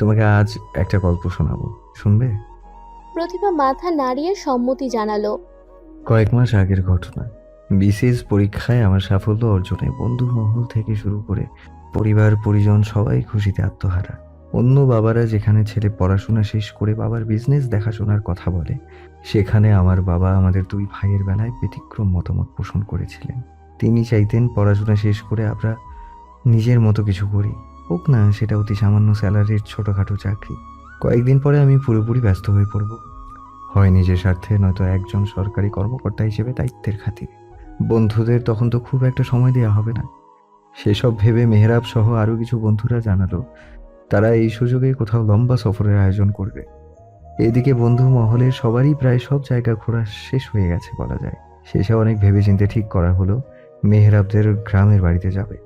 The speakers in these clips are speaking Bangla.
তোমাকে আজ একটা গল্প শোনাবো, শুনবে? প্রতিভা মাথা নাড়িয়ে সম্মতি জানালো। কয়েক মাস আগের ঘটনা। বিসিএস পরীক্ষায় আমার সাফল্য অর্জনে বন্ধু মহল থেকে শুরু করে পরিবার পরিজন সবাই খুশিতে আত্মহারা। অন্য বাবারা যেখানে ছেলে পড়াশোনা শেষ করে বাবার বিজনেস দেখাশোনার কথা বলে, সেখানে আমার বাবা আমাদের দুই ভাইয়ের বেলায় ব্যতিক্রম মতামত পোষণ করেছিলেন। তিনি চাইতেন পড়াশোনা শেষ করে আমরা নিজের মতো কিছু করি, হোক না সেটা অতি সামান্য স্যালারির ছোটখাটো চাকরি। কয়েকদিন পরে আমি পুরোপুরি ব্যস্ত হয়ে পড়ব, হয় নিজের স্বার্থে, নয়তো একজন সরকারি কর্মকর্তা হিসেবে দায়িত্বের খাতিরে। বন্ধুদের তখন তো খুব একটা সময় দেওয়া হবে না। সেসব ভেবে মেহরাব সহ আরও কিছু বন্ধুরা জানালো তারা এই সুযোগে কোথাও লম্বা সফরের আয়োজন করবে। এদিকে বন্ধু মহলের সবারই প্রায় সব জায়গা ঘোরা শেষ হয়ে গেছে বলা যায়। শেষে অনেক ভেবেচিন্তে ঠিক করা হলো মেহরাবদের গ্রামের বাড়িতে যাবে।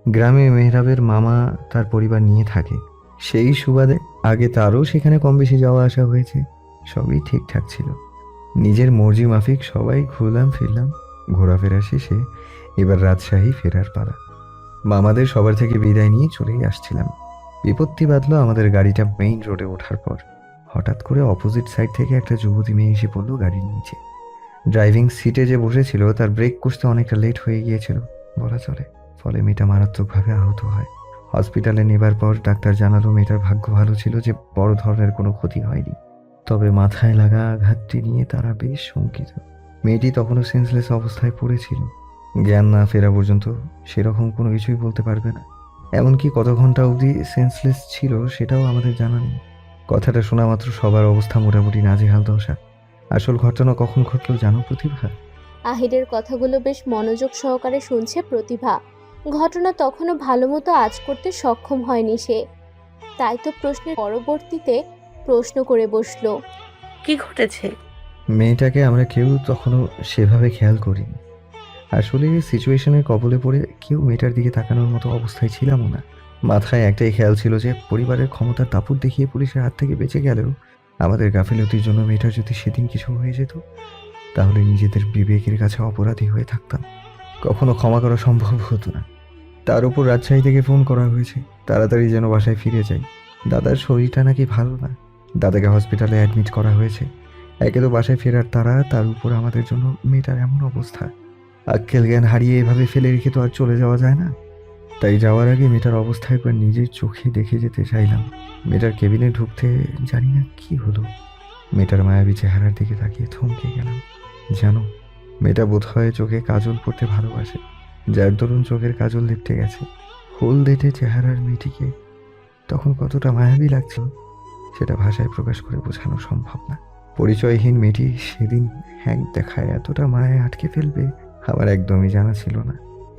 গ্রামে মেহরাবের মামা তার পরিবার নিয়ে থাকে, সেই সুবাদে আগে তারও সেখানে কম বেশি যাওয়া আসা হয়েছে। সবই ঠিকঠাক ছিল। নিজের মর্জি মাফিক সবাই ঘুরলাম ফিরলাম। ঘোরাফেরা শেষে এবার রাজশাহী ফেরার পালা। মামাদের সবার থেকে বিদায় নিয়ে চলেই আসছিলাম। বিপত্তি বাঁধলো আমাদের গাড়িটা মেইন রোডে ওঠার পর। হঠাৎ করে অপোজিট সাইড থেকে একটা যুবতী মেয়ে এসে পড়লো গাড়ির নিচে। ড্রাইভিং সিটে যে বসেছিল তার ব্রেক কষতে অনেকটা লেট হয়ে গিয়েছিল বলা চলে। ফলে মেয়েটা মারাত্মকভাবে আহত হয়। হসপিটালে নেবার পর ডাক্তার জানালো মেয়েটার ভাগ্য ভালো ছিল যে বড় ধরনের কোনো ক্ষতি হয়নি, তবে মাথায় লাগা আঘাতটি নিয়ে তারা বেশ শঙ্কিত। মেয়েটি তখনও সেন্সলেস অবস্থায় পড়েছিল। জ্ঞান না ফেরা পর্যন্ত সেরকম কোনো কিছুই বলতে পারবে না। এমনকি কত ঘন্টা অবধি সেন্সলেস ছিল সেটাও আমাদের জানা নেই। কথাটা শোনা মাত্র সবার অবস্থা মোটামুটি নাজেহাল দশা। আসল ঘটনা কখন ঘটলো জানো প্রতিভা? আহিরের কথাগুলো বেশ মনোযোগ সহকারে শুনছে প্রতিভা। ঘটনা তখনও ভালো মতো আঁচ করতে সক্ষম হয়নি সে, তাই তো প্রশ্নের পরবর্তীতে প্রশ্ন করে বসলো। কি ঘটেছে? মেয়েটাকে আমরা কেউ তখনও সেভাবে খেয়াল করিনি। আসলে সিচুয়েশনের কবলে পড়ে কেউ মেয়েটার দিকে তাকানোর মতো অবস্থায় ছিলামও না। মাথায় একটাই খেয়াল ছিল যে পরিবারের ক্ষমতার দাপট দেখিয়ে পুলিশের হাত থেকে বেঁচে গেলেও আমাদের গাফিলতির জন্য মেয়েটার যদি সেদিন কিছু হয়ে যেত, তাহলে নিজেদের বিবেকের কাছে অপরাধী হয়ে থাকতাম। কখনো ক্ষমা করা সম্ভব হতো না। তার উপর রাজশাহী থেকে ফোন করা হয়েছে তাড়াতাড়ি যেন বাসায় ফিরে যাই। দাদার শরীরটা নাকি ভালো না, দাদাকে হসপিটালে অ্যাডমিট করা হয়েছে। একে তো বাসায় ফেরার তারা, তার উপর আমাদের জন্য মেয়েটার এমন অবস্থা। আক্কেল জ্ঞান হারিয়ে এভাবে ফেলে রেখে তো আর চলে যাওয়া যায় না। তাই যাওয়ার আগে মেয়েটার অবস্থা একবার নিজের চোখে দেখে যেতে চাইলাম। মেয়েটার কেবিনে ঢুকতে জানি না কি হলো, মেয়েটার মায়াবী চেহারার দিকে তাকিয়ে থমকে গেলাম। জানো, মেয়েটা বোধহয় চোখে কাজল পরতে ভালোবাসে, যার দরুন চোখের কাজল লেপটে গেছে। হলদেটে চেহারার মেয়েটিকে তখন কতটা মায়াবী লাগছিল সেটা ভাষায় প্রকাশ করে বোঝানো সম্ভব না। পরিচয়হীন মেয়েটি সেদিন হ্যাং দেখায় এতটা মায়ায় আটকে ফেলবে আমার একদমই জানা ছিল না।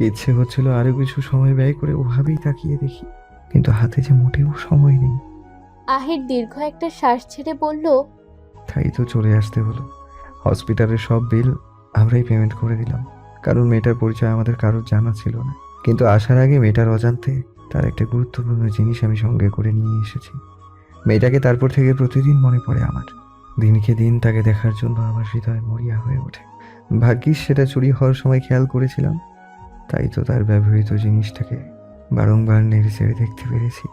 ইচ্ছে হচ্ছিল আরো কিছু সময় ব্যয় করে ওভাবেই তাকিয়ে দেখি, কিন্তু হাতে যে মোটেও সময় নেই। আহির দীর্ঘ একটা শ্বাস ছেড়ে বলল। তাই তো চলে আসতে হলো। হসপিটালের সব বিল আমরাই পেমেন্ট করে দিলাম, কারণ মেয়েটার পরিচয় আমাদের কারোর জানা ছিল না। কিন্তু আসার আগে মেয়েটার অজান্তে তার একটা গুরুত্বপূর্ণ জিনিস আমি সঙ্গে করে নিয়ে এসেছি। মেয়েটাকে তারপর থেকে প্রতিদিন মনে পড়ে আমার। দিনকে দিন তাকে দেখার জন্য আমার হৃদয় মরিয়া হয়ে ওঠে। ভাগ্যিস সেটা চুরি হওয়ার সময় খেয়াল করেছিলাম, তাই তো তার ব্যবহৃত জিনিসটাকে বারংবার নেড়ে চেড়ে দেখতে পেরেছি।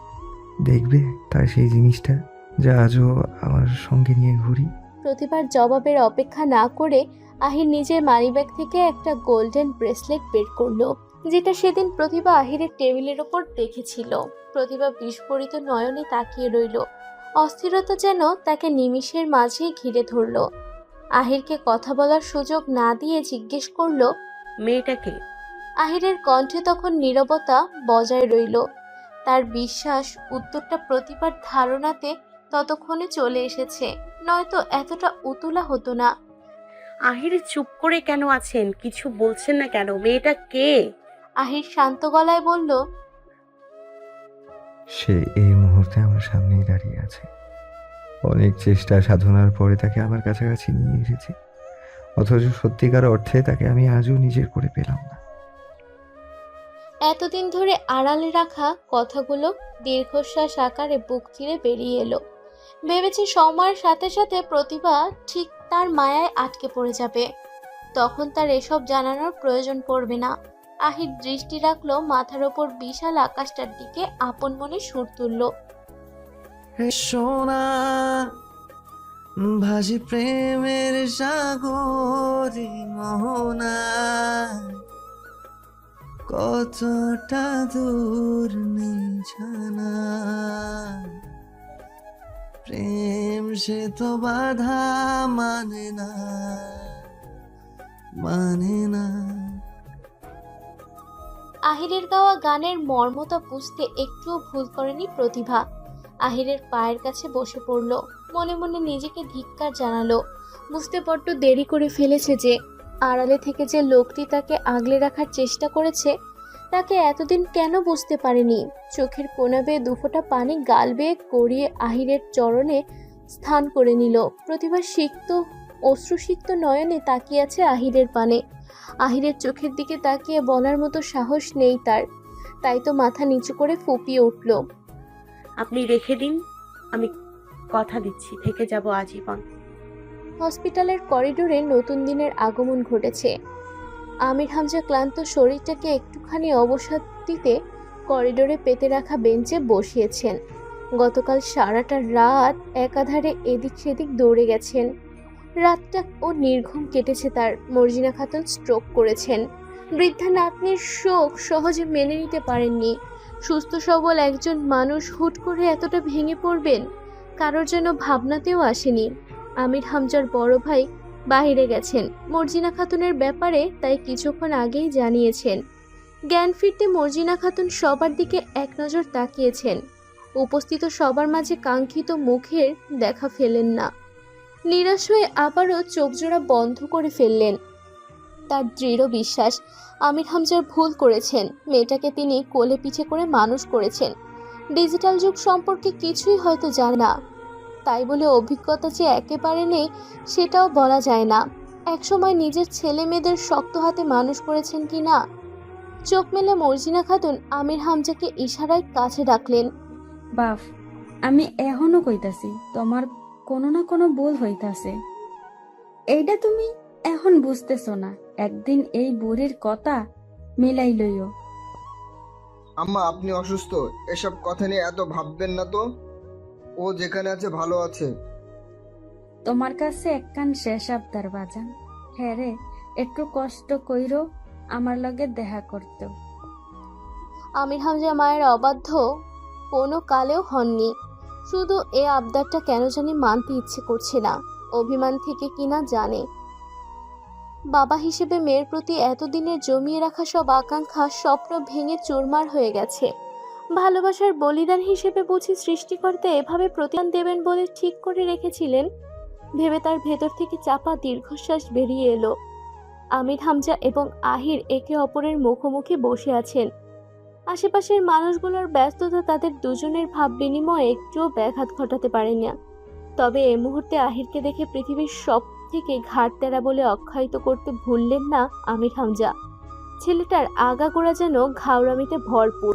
দেখবে তার সেই জিনিসটা যা আজও আমার সঙ্গে নিয়ে ঘুরি। প্রতিভার জবাবের অপেক্ষা না করে আহির নিজের মানিব্যাগ থেকে একটা গোল্ডেন ব্রেসলেট বের করলো, যেটা সেদিন প্রতিভা আহিরের টেবিলের ওপর দেখেছিল। প্রতিভা বিস্ফোরিত নয়নে তাকিয়ে রইল। অস্থিরতা যেন তাকে নিমিষের মাঝেই ঘিরে ধরলো। আহিরকে কথা বলার সুযোগ না দিয়ে জিজ্ঞেস করলো। মেয়েটাকে? আহিরের কণ্ঠে তখন নীরবতা বজায় রইল। তার বিশ্বাস উত্তরটা প্রতিভার ধারণাতে ততক্ষণে চলে এসেছে, নয়তো এতটা উতলা হতো না। আহির চুপ করে কেন আছেন? কিছু বলছেন না কেন? মেয়েটা কে? আহির শান্ত গলায় বলল। সে এই মুহূর্তে আমার সামনেই দাঁড়িয়ে আছে। অনেক চেষ্টা সাধনার পরে তাকে আমার কাছাকাছি নিয়ে এসেছি, অথচ সত্যিকার অর্থে তাকে আমি আজও নিজের করে পেলাম না। এতদিন ধরে আড়ালে রাখা কথাগুলো দীর্ঘশ্বাস আকারে বুক চিরে বেরিয়ে এলো। ভেবেছে সময়ের সাথে সাথে প্রতিভা ঠিক তার মায়ায় আটকে পড়ে যাবে, তখন তার এসব জানানোর প্রয়োজন পড়বে না। আহির দৃষ্টি রাখলো মাথার ওপর বিশাল আকাশটার দিকে, আপন মনে সুর তুলল। সোনা ভাসি প্রেমের সাগরে মোহনা, কতটা দূর নিঝানা, প্রেম সে তো বাধা মানে না, মানে না। আহিরের গাওয়া গানের মর্মতা বুঝতে একটুও ভুল করেনি প্রতিভা। আহিরের পায়ের কাছে বসে পড়ল, মনে মনে নিজেকে ধিক্কার জানালো। বুঝতে বড্ড দেরি করে ফেলেছে যে আড়ালে থেকে যে লোকটি তাকে আগলে রাখার চেষ্টা করেছে তাকে এতদিন কেন বুঝতে পারেনি। চোখের কোনা বেয়ে দুফোঁটা পানি গাল বেয়ে গড়িয়ে আহিরের চরণে স্থান করে নিল। প্রতিভা সিক্ত অশ্রুসিক্ত নয়নে তাকিয়ে আছে আহিরের পানে। আহিরের চোখের দিকে তাকিয়ে বলার মতো সাহস নেই তার, তাই তো মাথা নিচু করে ফুপিয়ে উঠল। আপনি রেখে দিন, আমি কথা দিচ্ছি থেকে যাব আজীবন। হসপিটালের করিডোরে নতুন দিনের আগমন ঘটেছে। আমির হামজা ক্লান্ত শরীরটাকে একটুখানি অবসাদ দিতে করিডোরে পেতে রাখা বেঞ্চে বসিয়েছেন। গতকাল সারাটা রাত একাধারে এদিক সেদিক দৌড়ে গেছেন। রাতটা ও নির্ঘুম কেটেছে তার। মর্জিনা খাতুন স্ট্রোক করেছেন। বৃদ্ধা নাতনির শোক সহজে মেনে নিতে পারেননি। সুস্থ সবল একজন মানুষ হুট করে এতটা ভেঙে পড়বেন কারোর যেন ভাবনাতেও আসেনি। আমির হামজার বড় ভাই বাইরে গেছেন মর্জিনা খাতুনের ব্যাপারে, তাই কিছুক্ষণ আগেই জানিয়েছেন। জ্ঞান ফিরতে মর্জিনা খাতুন সবার দিকে এক নজর তাকিয়েছেন। উপস্থিত সবার মাঝে কাঙ্ক্ষিত মুখের দেখা ফেলেন না। নিরাশ হয়ে আবারও চোখজোড়া বন্ধ করে ফেললেন। তার দৃঢ় বিশ্বাস আমির হামজার ভুল করেছেন। মেয়েটাকে তিনি কোলে পিঠে করে মানুষ করেছেন। ডিজিটাল যুগ সম্পর্কে কিছুই হয়তো জানে না, তাই বলে অভিজ্ঞতা যে একেবারে নেই সেটাও বলা যায় না। একসময় নিজের ছেলে মেয়েদের শক্ত হাতে মানুষ করেছেন কি না। চোখ মেলে মর্জিনা খাতুন আমির হামজাকে ইশারায় কাছে ডাকলেন। বাফ, আমি এখনো কইতাছি তোমার কোনো না কোনো ভুল হইতাছে। এইটা তুমি এখন বুঝতেছো না, একদিন এই বুড়ির কথা মিলাই লইও। আম্মা, আপনি অসুস্থ, এসব কথা নিয়ে এত ভাববেন না তো। ও যেখানে আছে ভালো আছে। তোমার কাছে একখান শেষ আবদার বাজান। হ্যাঁ রে, একটু কষ্ট কইরো আমার লগে দেখা করতে। আমির হামজা মায়ের অবাধ্য কোনো কালেও হননি, শুধু এ আবদারটা কেন জানি মানতে ইচ্ছে করছে না। অভিমান থেকে কিনা জানে। বাবা হিসেবে মেয়ের প্রতি এতদিনের জমিয়ে রাখা সব আকাঙ্ক্ষা স্বপ্ন ভেঙে চুরমার হয়ে গেছে। ভালোবাসার বলিদান হিসেবে বুঝি সৃষ্টিকর্তা এভাবে প্রতিদান দেবেন বলে ঠিক করে রেখেছিলেন। ভেবে তার ভেতর থেকে চাপা দীর্ঘশ্বাস বেরিয়ে এলো। আমির হামজা এবং আহির একে অপরের মুখোমুখি বসে আছেন। আশেপাশের মানুষগুলোর ব্যস্ততা তাদের দুজনের ভাব বিনিময়ে একটুও ব্যাঘাত ঘটাতে পারে না। তবে এই মুহূর্তে আহিরকে দেখে পৃথিবীর সব থেকে ঘাড়তেরা বলে আখ্যায়িত করতে ভুললেন না আমির হামজা। ছেলেটার আগাগোড়া যেন ঘাওড়ামিতে ভরপুর।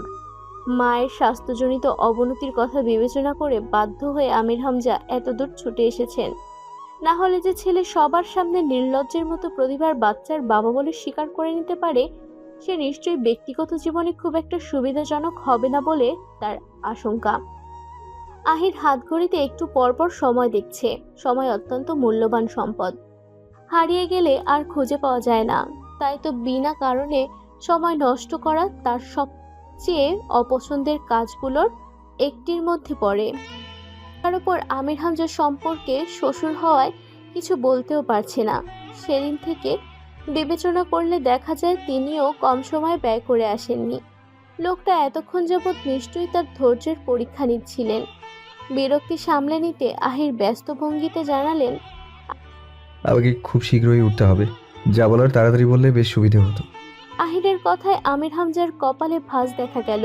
মায়ের স্বাস্থ্যজনিত অবনতির কথা বিবেচনা করে বাধ্য হয়ে আমির হামজা এতদূর ছুটে এসেছেন। না হলে যে ছেলে সবার সামনে নির্লজ্জের মতো প্রতিভার বাচ্চার বাবা বলে স্বীকার করে নিতে পারে, সে নিশ্চয়ই ব্যক্তিগত জীবনে খুব একটা সুবিধাজনক হবে না বলে তার আশঙ্কা। আহির হাত ঘড়িতে একটু পরপর সময় দেখছে। সময় অত্যন্ত মূল্যবান সম্পদ, হারিয়ে গেলে আর খুঁজে পাওয়া যায় না। তাই তো বিনা কারণে সময় নষ্ট করা তার সবচেয়ে অপছন্দের কাজগুলোর একটির মধ্যে পড়ে। তার উপর আমির হামজা সম্পর্কে শ্বশুর হওয়ায় কিছু বলতেও পারছে না। সেদিন থেকে বিবেচনা করলে দেখা যায় তিনিও কম সময় ব্যয় করে আসেননি। লোকটা এতক্ষণ যাবৎ নিশ্চয়ই তার ধৈর্যের পরীক্ষা নিচ্ছিলেন। বিরক্তি সামলে নিতে আহির ব্যস্ত ভঙ্গিতে জানালেন, আমাকে খুব শীঘ্রই উঠতে হবে, যা বলার তাড়াতাড়ি বললে বেশ সুবিধে হতো। আহিরের কথায় আমির হামজার কপালে ভাঁজ দেখা গেল।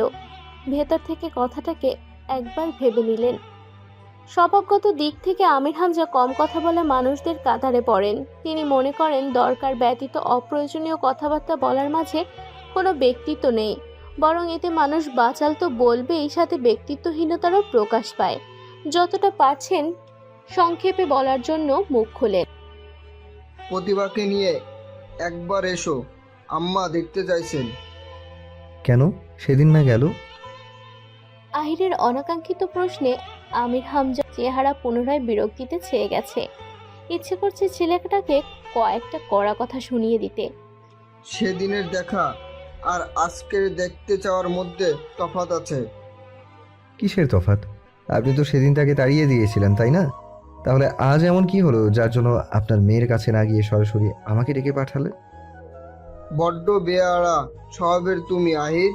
ভেতর থেকে কথাটাকে একবার ভেবে নিলেন। স্বভাবগত দিক থেকে আমির হামজা কম কথা বলা মানুষদের কাতারে পড়েন। তিনি মনে করেন দরকার ব্যতীত অপ্রয়োজনীয় কথাবার্তা বলার মাঝে কোনো ব্যক্তিত্ব নেই, বরং এতে মানুষ বাচাল তো বলবেই, সাথে ব্যক্তিত্বহীনতারও প্রকাশ পায়। যতটা পারছেন সংক্ষেপে বলার জন্য মুখ খোলেন। প্রতিভাকে নিয়ে একবার এসো, আম্মা দেখতে চাইছেন। কেন সেদিন না গেল? আহিরের অনাকাঙ্ক্ষিত প্রশ্নে আমির হামজা চেহারা পুনরায় বিরক্তিতে ছেয়ে গেছে। ইচ্ছে করছে ছেলেটাকে কয়েকটা কড়া কথা শুনিয়ে দিতে। সেদিনের দেখা আর আজকের দেখতে চাওয়ার মধ্যে তফাৎ আছে। কিসের তফাৎ? আপনি তো সেদিন তাকে তাড়িয়ে দিয়েছিলেন, তাই না? তাহলে আজ এমন কি হলো যার জন্য আপনার মেয়ের কাছে না গিয়ে সরাসরি আমাকে ডেকে পাঠালে? বড্ড বেয়াড়া স্বভাবের তুমি আহির।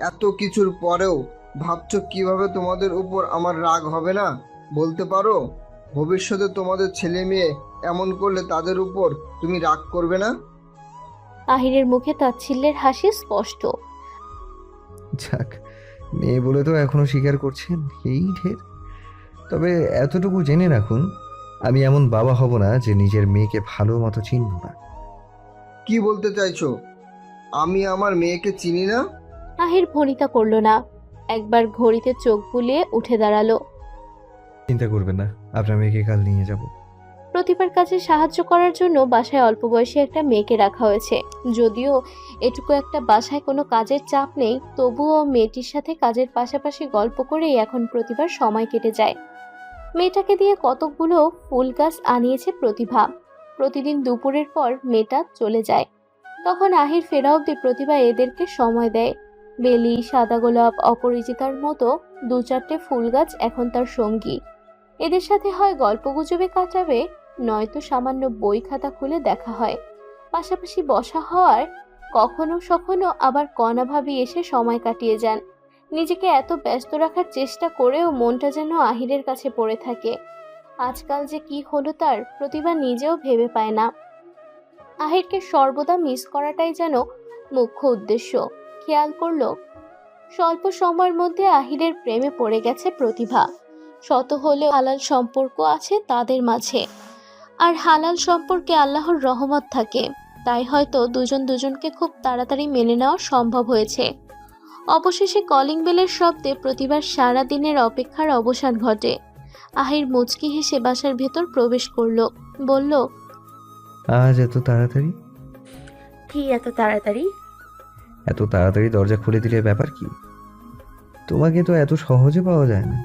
এত কিছুর পরেও ভাবছো কিভাবে তোমাদের উপর আমার রাগ হবে না? বলতে পারো ভবিষ্যতে তোমাদের ছেলে মেয়ে এমন করলে তাদের উপর তুমি রাগ করবে না? আহিরের মুখে তাচ্ছিল্যের হাসি স্পষ্ট। যাক, মেয়ে বলে তো এখনো স্বীকার করছেন, এই ঢের। তবে এতটুকু জেনে রাখুন, আমি এমন বাবা হব না যে নিজের মেয়েকে ভালো মতো চিনব না। কি বলতে চাইছো? আমি আমার মেয়েকে চিনি না? আহির ভনিতা করল না, একবার ঘড়িতে চোখ বুলিয়ে উঠে দাঁড়ালো। চিন্তা করবেন না, আপনার মেয়েকে কাল নিয়ে যাব। প্রতিভার কাছে সাহায্য করার জন্য বাসায় অল্প বয়সী একটা মেয়েকে রাখা হয়েছে। যদিও এটুকু একটা বাসায় কোনো কাজের চাপ নেই, তবুও মেয়েটির সাথে কাজের পাশাপাশি গল্প করেই এখন প্রতিভার সময় কেটে যায়। মেয়েটাকে দিয়ে কতগুলো ফুল গাছ আনিয়েছে প্রতিভা। প্রতিদিন দুপুরের পর মেয়েটা চলে যায়, তখন আহির ফেরা অবধি প্রতিভা এদেরকে সময় দেয়। বেলি, সাদা গোলাপ, অপরিচিতার মতো 2-4টে ফুল গাছ এখন তার সঙ্গী। এদের সাথে হয় গল্পগুজবে কাটাবে, নয়তো সামান্য বই খাতা খুলে দেখা হয়। পাশাপাশি বসা হওয়ার কখনো সখনো আবার কণা ভাবি এসে সময় কাটিয়ে যান। নিজেকে এত ব্যস্ত রাখার চেষ্টা করেও মনটা যেন আহিরের কাছে পড়ে থাকে। আজকাল যে কি হলো তার প্রতিভা নিজেও ভেবে পায় না। আহিরকে সর্বদা মিস করাটাই যেন মুখ্য উদ্দেশ্য। খেয়াল করলো স্বল্প সময়ের মধ্যে আহিরের প্রেমে পড়ে গেছে প্রতিভা। শত হলেও হালাল সম্পর্ক আছে তাদের মাঝে, আর হালাল সম্পর্কে আল্লাহর রহমত থাকে, তাই হয়তো দুজন দুজনকে খুব তাড়াতাড়ি মেনে নেওয়া সম্ভব হয়েছে। অবশেষে কলিং বেলের শব্দে প্রতিভার সারা দিনের অপেক্ষার অবসান ঘটে। আহির মুচকি হেসে বাসার ভেতর প্রবেশ করলো, বলল, আজ এত তাড়াতাড়ি? কি এত তাড়াতাড়ি? এত তাড়াতাড়ি দরজা খুলে দিলে ব্যাপার কি? তোমাকে তো এত সহজে পাওয়া যায় না।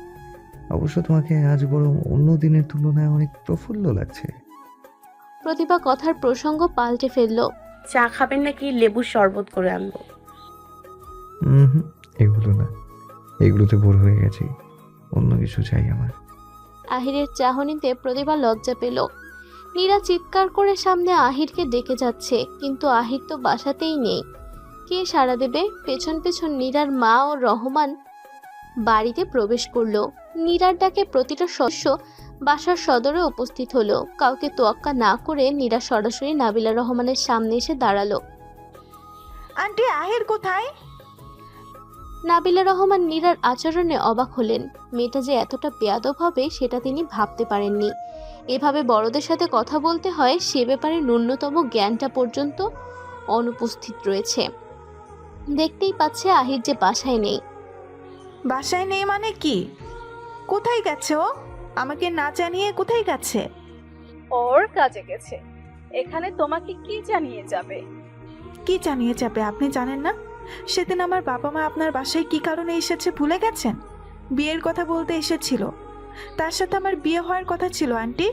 অবশ্য তোমাকে আজ বরং অন্য দিনের তুলনায় অনেক প্রফুল্ল লাগছে। প্রতিভা কথার প্রসঙ্গ পাল্টে ফেলল। চা খাবেন নাকি লেবুর শরবত করে আনবো? হুম, এগুলো না, এগুলোতে বোর হয়ে গেছি, অন্য কিছু চাই আমার। আহিরের চাহনিতে প্রতিভা লজ্জা পেল। নীরা চিৎকার করে সামনে আহিরকে ডেকে যাচ্ছে, কিন্তু আহির তো বাসাতেই নেই। কে সাড়া দেবে? পেছন পেছন নীরার মা ও রহমান বাড়িতে প্রবেশ করলো। নীরার ডাকে প্রতিটা সদস্য বাসার সদরে উপস্থিত হলো। কাউকে তোয়াক্কা না করে নীরা সরাসরি নাবিলা রহমানের সামনে এসে দাঁড়ালো। আন্টি আহির কোথায়? নাবিলা রহমান নীরার আচরণে অবাক হলেন। মেয়েটা যে এতটা বেয়াদব হবে সেটা তিনি ভাবতে পারেননি। এভাবে বড়দের সাথে কথা বলতে হয় সে ব্যাপারে ন্যূনতম জ্ঞানটা পর্যন্ত অনুপস্থিত রয়েছে। দেখতেই পাচ্ছে আহির যে বাসায় নেই। বাসায় নেই মানে কি? কোথায় গেছে ও? আমাকে না জানিয়ে কোথায় গেছে? ওর কাজে গেছে। এখানে তোমাকে কি জানিয়ে যাবে? কি জানিয়ে যাবে আপনি জানেন না? সেদিন আমার বাবা মা আপনার বাসায় কি কারণে এসেছে ভুলে গেছেন? বিয়ের কথা বলতে এসেছিল। তার সাথে আমার বিয়ে হওয়ার কথা ছিল আন্টি।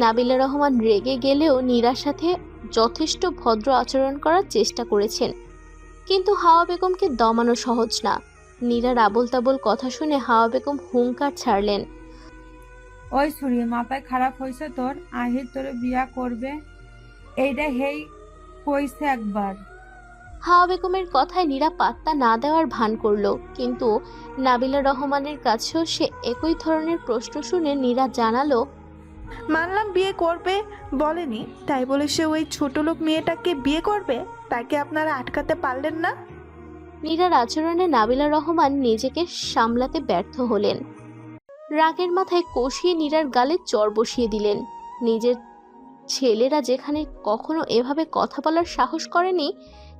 নাবিলা রহমান রেগে গেলেও নীরার সাথে যথেষ্ট ভদ্র আচরণ করার চেষ্টা করেছেন, কিন্তু হাওয়া বেগমকে দমানো সহজ না। নীরার আবোল তাবোল কথা শুনে হাওয়া বেগম হুঙ্কার ছাড়লেন। ওই ছুরি মাথায় খারাপ হয়েছে তোর? আহির তোরে বিয়া করবে এইটা হেই কইছে একবার। হাওয়া বেগমের কথায় নীরা পাত্তা না দেওয়ার ভান করলো, কিন্তু নাবিলা রহমানের কাছেও সে একই ধরনের প্রশ্ন শুনে নীরা জানালো, মানলাম বিয়ে করবে বলেনি, তাই বলে সে ওই ছোট লোক মেয়েটাকে বিয়ে করবে? তাকে আপনারা আটকাতে পারলেন না? নীরার আচরণে নাবিলা রহমান নিজেকে সামলাতে ব্যর্থ হলেন। রাগের মাথায় কষিয়ে নীরার গালে চড় বসিয়ে দিলেন। নিজের ছেলেরা যেখানে কখনো এভাবে কথা বলার সাহস করেনি,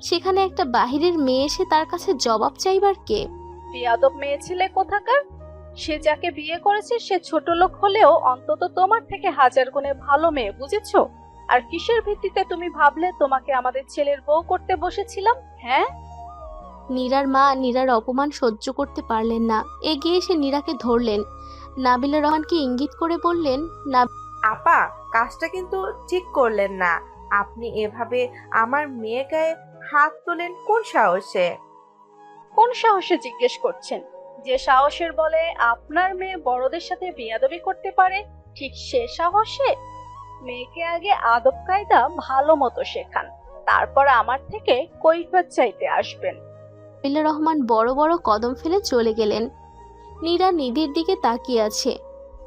সেখানে একটা বাহিরের মেয়ে এসে তার কাছে জবাব চাইবার কে? বেয়াদব মেয়ে ছেলে কোথাকার। সে যাকে বিয়ে করেছে সে ছোট লোক হলেও অন্তত তোমার থেকে হাজার গুণে ভালো মেয়ে, বুঝেছো? আর কিসের ভিত্তিতে তুমি ভাবলে তোমাকে আমাদের ছেলের বউ করতে বসেছিলাম? হ্যাঁ, নীরার মা নীরার অপমান সহ্য করতে পারলেন না, এগিয়ে এসে নীরাকে ধরলেন। নাবিলা রহমানকে ইঙ্গিত করে বললেন, আপা, কাজটা কিন্তু ঠিক করলেন না। আপনি এভাবে আমার মেয়ে গায়ে হাত তোলেন কোন সাহসে? কোন সাহসে জিজ্ঞেস করছেন? যে সাহসের বলে আপনার মেয়ে বড়দের সাথে বেয়াদবি করতে পারে, ঠিক সে সাহসে? মেয়েকে আগে আদব কায়দা ভালো মতো শেখান, তারপর আমার থেকে কৈফিয়ত চাইতে আসবেন। নাবিলা রহমান বড় বড় কদম ফেলে চলে গেলেন। নীরা নিধির দিকে তাকিয়ে আছে।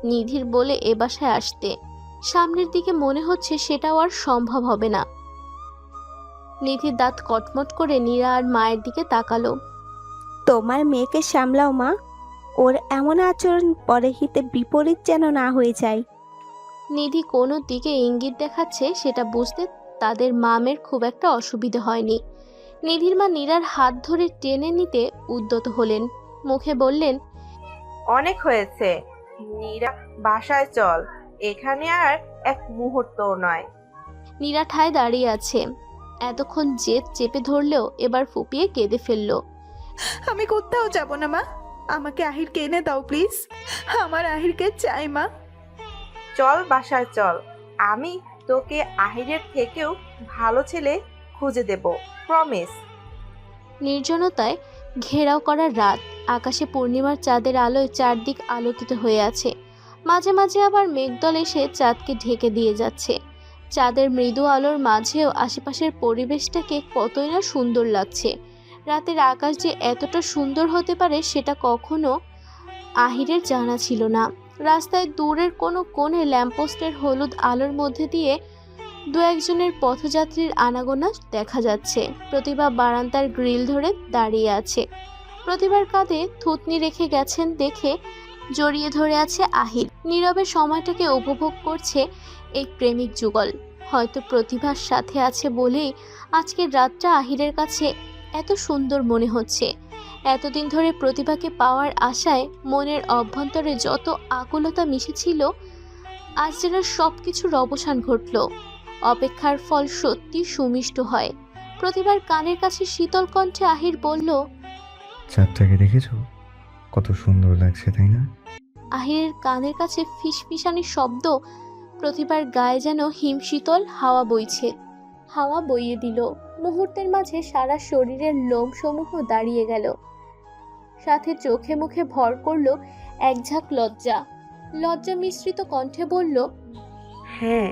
নিধির বলে এ বাসায় আসতে সামনের দিকে মনে হচ্ছে সেটাও আর সম্ভব হবে না। নিধির দাঁত কটমট করে নীরা আর মায়ের দিকে তাকালো। তোমার মেয়েকে সামলাও মা, ওর এমন আচরণ পরে হিতে বিপরীত যেন না হয়ে যায়। নিধি কোনো দিকে ইঙ্গিত দেখাচ্ছে সেটা বুঝতে তাদের মামের খুব একটা অসুবিধা হয়নি। নিধির মা নীরার হাত ধরে টেনে নিতে উদ্যত হলেন, মুখে বললেন, অনেক হয়েছে নীরা, বাসায় চল, এখানে আর এক মুহূর্তও নয়। নীরা ঠায় দাঁড়িয়ে আছে। এতক্ষণ জেদ চেপে ধরলেও এবার ফুপিয়ে কেঁদে ফেলল। আমি কোথাও যাব না মা, আমাকে আহিরকে এনে দাও প্লিজ, আমার আহিরকে চাই মা। চল বাসায় চল, আমি তোকে আহিরের থেকেও ভালো ছেলে খুঁজে দেব, প্রমিস। নির্জনতায় ঘেরাও করা রাত, আকাশে পূর্ণিমার চাঁদের আলোয় চারদিক আলোকিত হয়ে আছে। মাঝে মাঝে আবার মেঘদল এসে চাঁদকে ঢেকে দিয়ে যাচ্ছে। চাঁদের মৃদু আলোর মাঝেও আশেপাশের পরিবেশটাকে কতই না সুন্দর লাগছে। রাতের আকাশ যে এতটা সুন্দর হতে পারে সেটা কখনো আহিরের জানা ছিল না। রাস্তায় দূরের কোনো কোণে ল্যাম্পপোস্টের হলুদ আলোর মধ্যে দিয়ে দু একজনের পথযাত্রীর আনাগোনা দেখা যাচ্ছে। প্রতিভা বারান্দার গ্রিল ধরে দাঁড়িয়ে আছে। প্রতিভার কাঁধে থুতনি রেখে গেছেন দেখে জড়িয়ে ধরে আছে আহির। নীরবে সময়টাকে উপভোগ করছে এই প্রেমিক যুগল। হয়তো প্রতিভার সাথে আছে বলেই আজকের রাতটা আহিরের কাছে এত সুন্দর মনে হচ্ছে। এতদিন ধরে প্রতিভাকে পাওয়ার আশায় মনের অভ্যন্তরে যত আকুলতা মিশেছিল, আজ যেন সবকিছুর অবসান ঘটল। অপেক্ষার ফল সত্যি সুমিষ্ট হয়। প্রতিভার কানের কাছে শীতল কণ্ঠে আহির বলল, চাঁদটাকে দেখেছো? কত সুন্দর লাগছে, তাই না? আহিরের কানের কাছে ফিসফিসানি শব্দ। প্রতিভার গায়ে যেন হিমশীতল হাওয়া বইছে। হাওয়া বইয়ে দিল। মুহূর্তের মাঝে সারা শরীরের লোমসমূহ দাঁড়িয়ে গেল। সাথে চোখে মুখে ভর করল এক ঝাঁক লজ্জা। লজ্জা মিশ্রিত কণ্ঠে বলল, হ্যাঁ।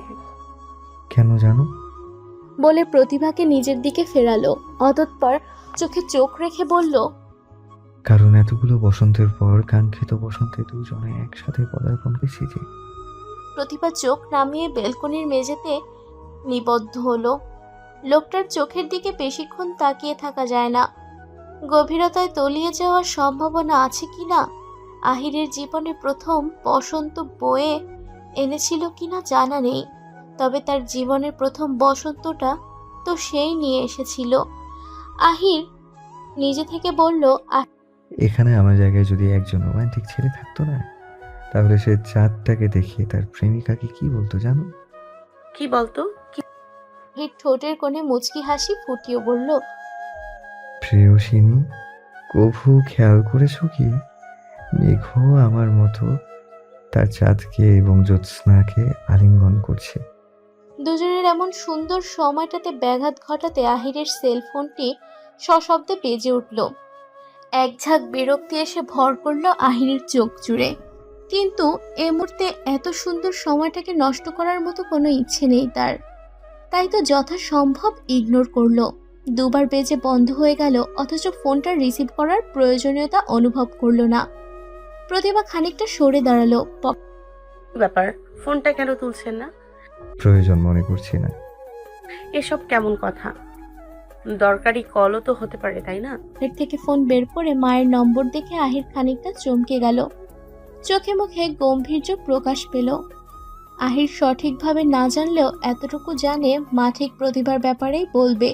কেন জানো? বলে প্রতিভাকে নিজের দিকে ফেরালো। অতঃপর চোখে চোখ রেখে বলল, কারণ এতগুলো বসন্তের পর কাঙ্ক্ষিত বসন্তে দুজনে একসাথে পদার্পণ করেছি যে। প্রতিভা চোখ নামিয়ে বেলকনির মেঝেতে নিবদ্ধ হলো। লোকটার চোখের দিকে বেশিক্ষণ তাকিয়ে থাকা যায় না। গভীরতায় তলিয়ে যাওয়ার সম্ভাবনা আছে কিনা, আহিরের জীবনে প্রথম বসন্ত বয়ে এনেছিল কিনা জানা নেই। তবে তার জীবনের প্রথম বসন্তটা তো সেই নিয়ে এসেছিল। আহির নিজে থেকে বলল, এখানে আমার জায়গায় যদি একজন রোমান্টিক ছেলে থাকতো না, তাহলে সে চাঁদটাকে দেখিয়ে তার প্রেমিকাকে কি বলতো জানো? কি বলতো? আহির ঠোঁটের কোণে মুচকি হাসি ফুটিয়ে বলল, প্রেয়সিনী, কভু খেয়াল করেছো কি মেঘ আমার মতো তার চাঁদকে এবং জ্যোৎস্নাকে আলিঙ্গন করছে। দুজনের এমন সুন্দর সময়টাতে ব্যাঘাত ঘটাতে আহিরের সেলফোনটি সশব্দে বেজে উঠল। এক ঝাঁক বিরক্তি এসে ভর করল আহিরের চোখ জুড়ে। কিন্তু এ মুহূর্তে এত সুন্দর সময়টাকে নষ্ট করার মতো কোনো ইচ্ছে নেই তার। তাই তো যথাসম্ভব ইগনোর করলো। দুবার বেজে বন্ধ হয়ে গেল, অথচ ফোনটা রিসিভ করার প্রয়োজনীয়তা অনুভব করলো না। প্রতিভা খানিকটা সরে দাঁড়ালো। ব্যাপার, ফোনটা কেন তুলছেন না? প্রয়োজন মনে করছি না। এসব কেমন কথা? দরকারি কলও তো হতে পারে, তাই না? এর থেকে ফোন বের করে মায়ের নম্বর দেখে আহির খানিকটা চমকে গেল। চোখে মুখে গম্ভীর্য প্রকাশ পেল। আহির সঠিকভাবে না জানলেও এতটুকু জানে মা ঠিক প্রতিভার ব্যাপারেই বলবে।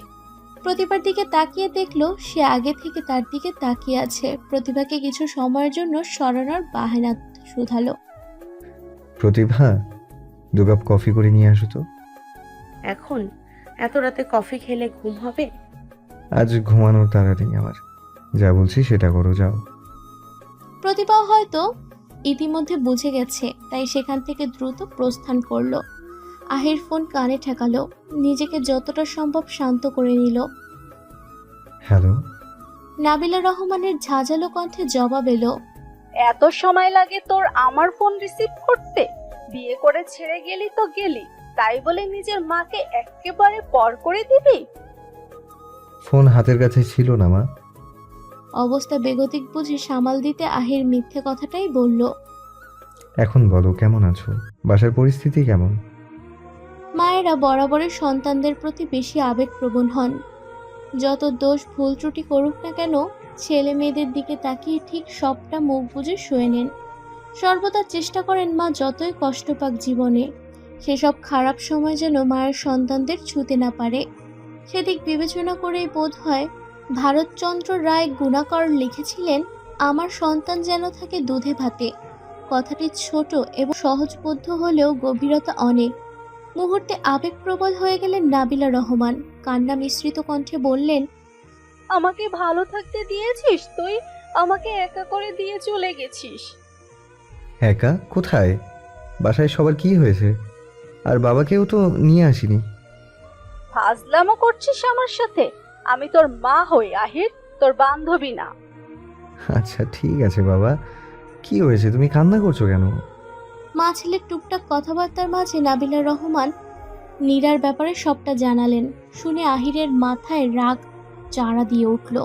প্রতিভার দিকে তাকিয়ে দেখলো সে আগে থেকে তার দিকে তাকিয়ে আছে। প্রতিভাকে কিছু সময়ের জন্য সরানোর বাহানা শুধালো, প্রতিভা, 2 কাপ কফি করে নিয়ে আসো তো। এখন এত রাতে কফি খেলে ঘুম হবে? আজ ঘুমানোর তাড়া নেই আমার, যা বলছি সেটা করো, যাও। প্রতিভা হয়তো ইতিমধ্যে বুঝে গেছে, তাই সেখান থেকে দ্রুত প্রস্থান করলো। আহির ফোন কানে ঠেকালো, নিজেকে যতটা সম্ভব শান্ত করে নিল। হ্যালো। নাবিলা রহমানের ঝাঁঝালো কণ্ঠে জবাব এলো। এত সময় লাগে তোর আমার ফোন রিসিভ করতে? বিয়ে করে ছেড়ে গেলি তো গেলি, তাই বলে নিজের মাকে একেবারে পর করে দিবি? ফোন হাতের কাছে ছিল না মা। অবস্থা বেগতিক বুঝে সামাল দিতে আহির মিথ্যে কথাটাই বলল। এখন বলো কেমন আছো, বাসার পরিস্থিতি কেমন? মায়েরা বরাবরই সন্তানদের প্রতি বেশি আবেগপ্রবণ হন। যত দোষ ভুল ত্রুটি করুক না কেন, ছেলে মেয়েদের দিকে তাকিয়ে ঠিক সবটা মুখ বুজে শুয়ে নেন। সর্বদা চেষ্টা করেন মা যতই কষ্ট পাক জীবনে, সেসব খারাপ সময় যেন মায়ের সন্তানদের ছুঁতে না পারে। সেদিক বিবেচনা করেই বোধ হয় ভারতচন্দ্র রায় গুণাকর লিখেছিলেন, আমার সন্তান যেন থাকে দুধে ভাতে। কথাটি ছোট এবং সহজবোধ্য হলেও গভীরতা অনেক। মুহূর্তে আবেগপ্রবল হয়ে গেলেন নাবিলা রহমান। কান্না মিশ্রিত কণ্ঠে বললেন, আমাকে ভালো থাকতে দিয়েছিস তুই, আমাকে একা করে দিয়ে চলে গেছিস। একা কোথায়? বাসায় সবার কি হয়েছে? আর বাবাকেও তো নিয়ে আসিনি। ফাজলামো করছিস আমার সাথে? আমি তোর মা হই আহির, তোর বান্ধবী না। আচ্ছা ঠিক আছে বাবা, কি হয়েছে, তুমি কান্না করছো কেন? মা ছেলের টুকটাক কথাবার্তার মাঝে নাবিলা রহমান নীরার ব্যাপারে সবটা জানালেন। শুনে আহিরের মাথায় রাগ চাড়া দিয়ে উঠল।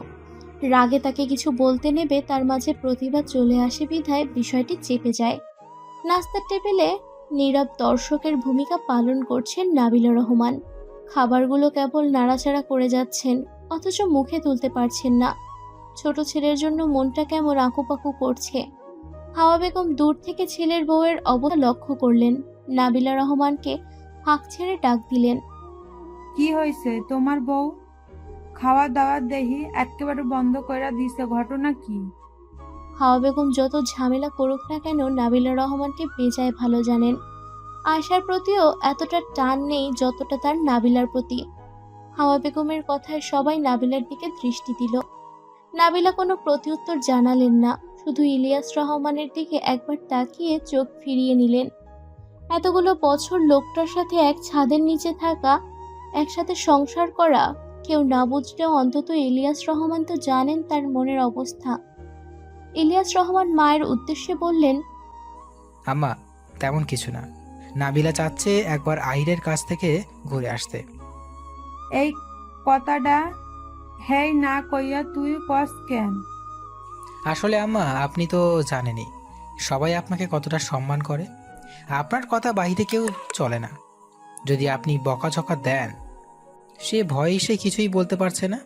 রাগে তাকে কিছু বলতে নেবে তার মাঝে প্রতিভা চলে আসে বিধায় বিষয়টি চেপে যায়। নাস্তার টেবিলে নীরব দর্শকের ভূমিকা পালন করছেন নাবিলা রহমান। খাবারগুলো কেবল নাড়াচাড়া করে যাচ্ছেন, অথচ মুখে তুলতে পারছেন না। ছোট ছেলের জন্য মনটা কেমন আঁকুপাকু করছে। হাওয়া বেগম দূর থেকে ছেলের বউয়ের অবস্থা লক্ষ্য করলেন। নাবিলা রহমানকে হাঁক ছেড়ে ডাক দিলেন। কি হয়েছে তোমার বউ? খাওয়া দাওয়া দেখি একেবারে বন্ধ করে দিছে, ঘটনা কি? হাওয়া বেগম যত ঝামেলা করুক না কেন, নাবিলা রহমানকে বেজায় ভালো জানেন। আয়শার প্রতিও এতটা টান নেই যতটা তার নাবিলার প্রতি। হাওয়া বেগমের কথায় সবাই নাবিলার দিকে দৃষ্টি দিল। নাবিলা কোনো প্রত্যুত্তর জানালেন না, শুধু ইলিয়াস রহমানের দিকে একবার তাকিয়ে চোখ ফিরিয়ে নিলেন। এতগুলো বছর লোকটার সাথে এক ছাদের নিচে থাকা, একসাথে সংসার করা, কেউ না বুঝলেও অন্তত ইলিয়াস রহমান তো জানেন তার মনের অবস্থা। ইলিয়াস রহমান মায়ের উদ্দেশ্যে বললেন, আম্মা তেমন কিছু না, নাবিলা চাচ্ছে একবার আহিরের কাছ থেকে ঘুরে আসতে। এই কথাটা হেই না কইয়া তুই কস কেন? আসলে আম্মা আপনি তো জানেনই সবাই আপনাকে কতটা সম্মান করে। আপনার কথা বাইরে কেউ চলে না। যদি আপনি বকাঝকা দেন, সে ভয়ে সে কিছুই বলতে পারছে না।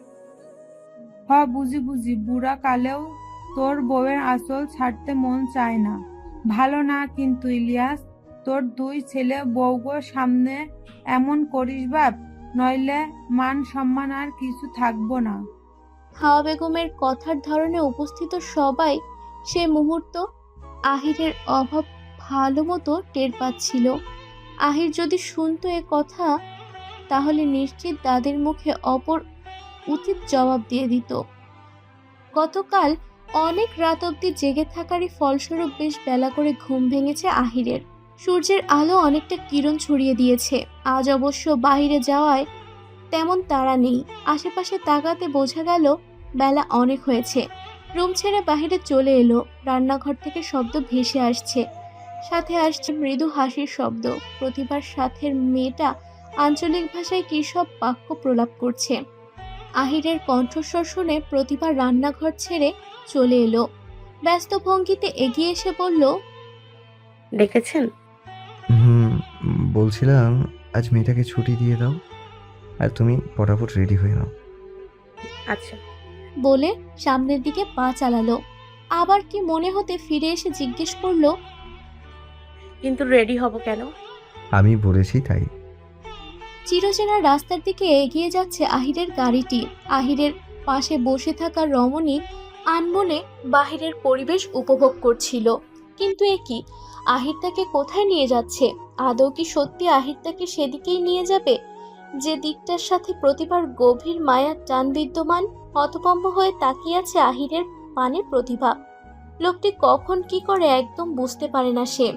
বুঝি বুঝি, বুড়া কালেও তোর বউয়ের আসল ছাড়তে মন চায় না। ভালো না কিন্তু ইলিয়াস, তোর দুই ছেলে বউগোর সামনে এমন করিস বাপ, নইলে মান সম্মান আর কিছু থাকবো না। হাওয়া বেগমের কথার ধরনে উপস্থিত সবাই সে মুহূর্ত আহিরের অভাব ভালো মতো টের পাচ্ছিল। আহির যদি শুনতো এ কথা, তাহলে নিশ্চিত দাদির মুখে অপর উচিত জবাব দিয়ে দিত। গতকাল অনেক রাত অবধি জেগে থাকারই ফলস্বরূপ বেশ বেলা করে ঘুম ভেঙেছে আহিরের। সূর্যের আলো অনেকটা কিরণ ছড়িয়ে দিয়েছে। আজ অবশ্য বাইরে যাওয়ায় তেমন তাড়া নেই। আশেপাশে তাকাতে বোঝা গেল বেলা অনেক হয়েছে। রুম ছেড়ে বাহিরে চলে এলো। রান্নাঘর থেকে শব্দ ভেসে আসছে, সাথে আসছে মৃদু হাসির শব্দ। প্রতিভার সাথের মেয়েটা আঞ্চলিক ভাষায় কী সব বাক্য প্রলাপ করছে। আহিরের কণ্ঠস্বর শুনে প্রতিভা রান্নাঘর ছেড়ে চলে এলো। ব্যস্ত ভঙ্গিতে এগিয়ে এসে বলল, ডেকেছেন? বলছিলাম আজ মেয়েটাকে ছুটি দিয়ে দাও, আর তুমি ফটাফট রেডি হয়ে নাও। আচ্ছা। বলে সামনের দিকে পা চালালো। আবার কি মনে হতে ফিরে এসে জিজ্ঞেস করলো, কিন্তু রেডি হব কেন? আমি বলেছি তাই। চিরচেনা রাস্তার দিকে এগিয়ে যাচ্ছে আহিরের গাড়িটি। আহিরের পাশে বসে থাকা রমণী আনমনে বাহিরের পরিবেশ উপভোগ করছিল। কিন্তু এ কি, আহির তাকে কোথায় নিয়ে যাচ্ছে? আদৌ কি সত্যি আহির তাকে সেদিকেই নিয়ে যাবে যে দিকটার সাথে প্রতিভার গভীর মায়ার টান বিদ্যমান? হতভম্ব হয়ে তাকিয়ে আছে আহিরের পানে প্রতিভা। লোকটি কখন কি করে একদম বুঝতে পারে না সে।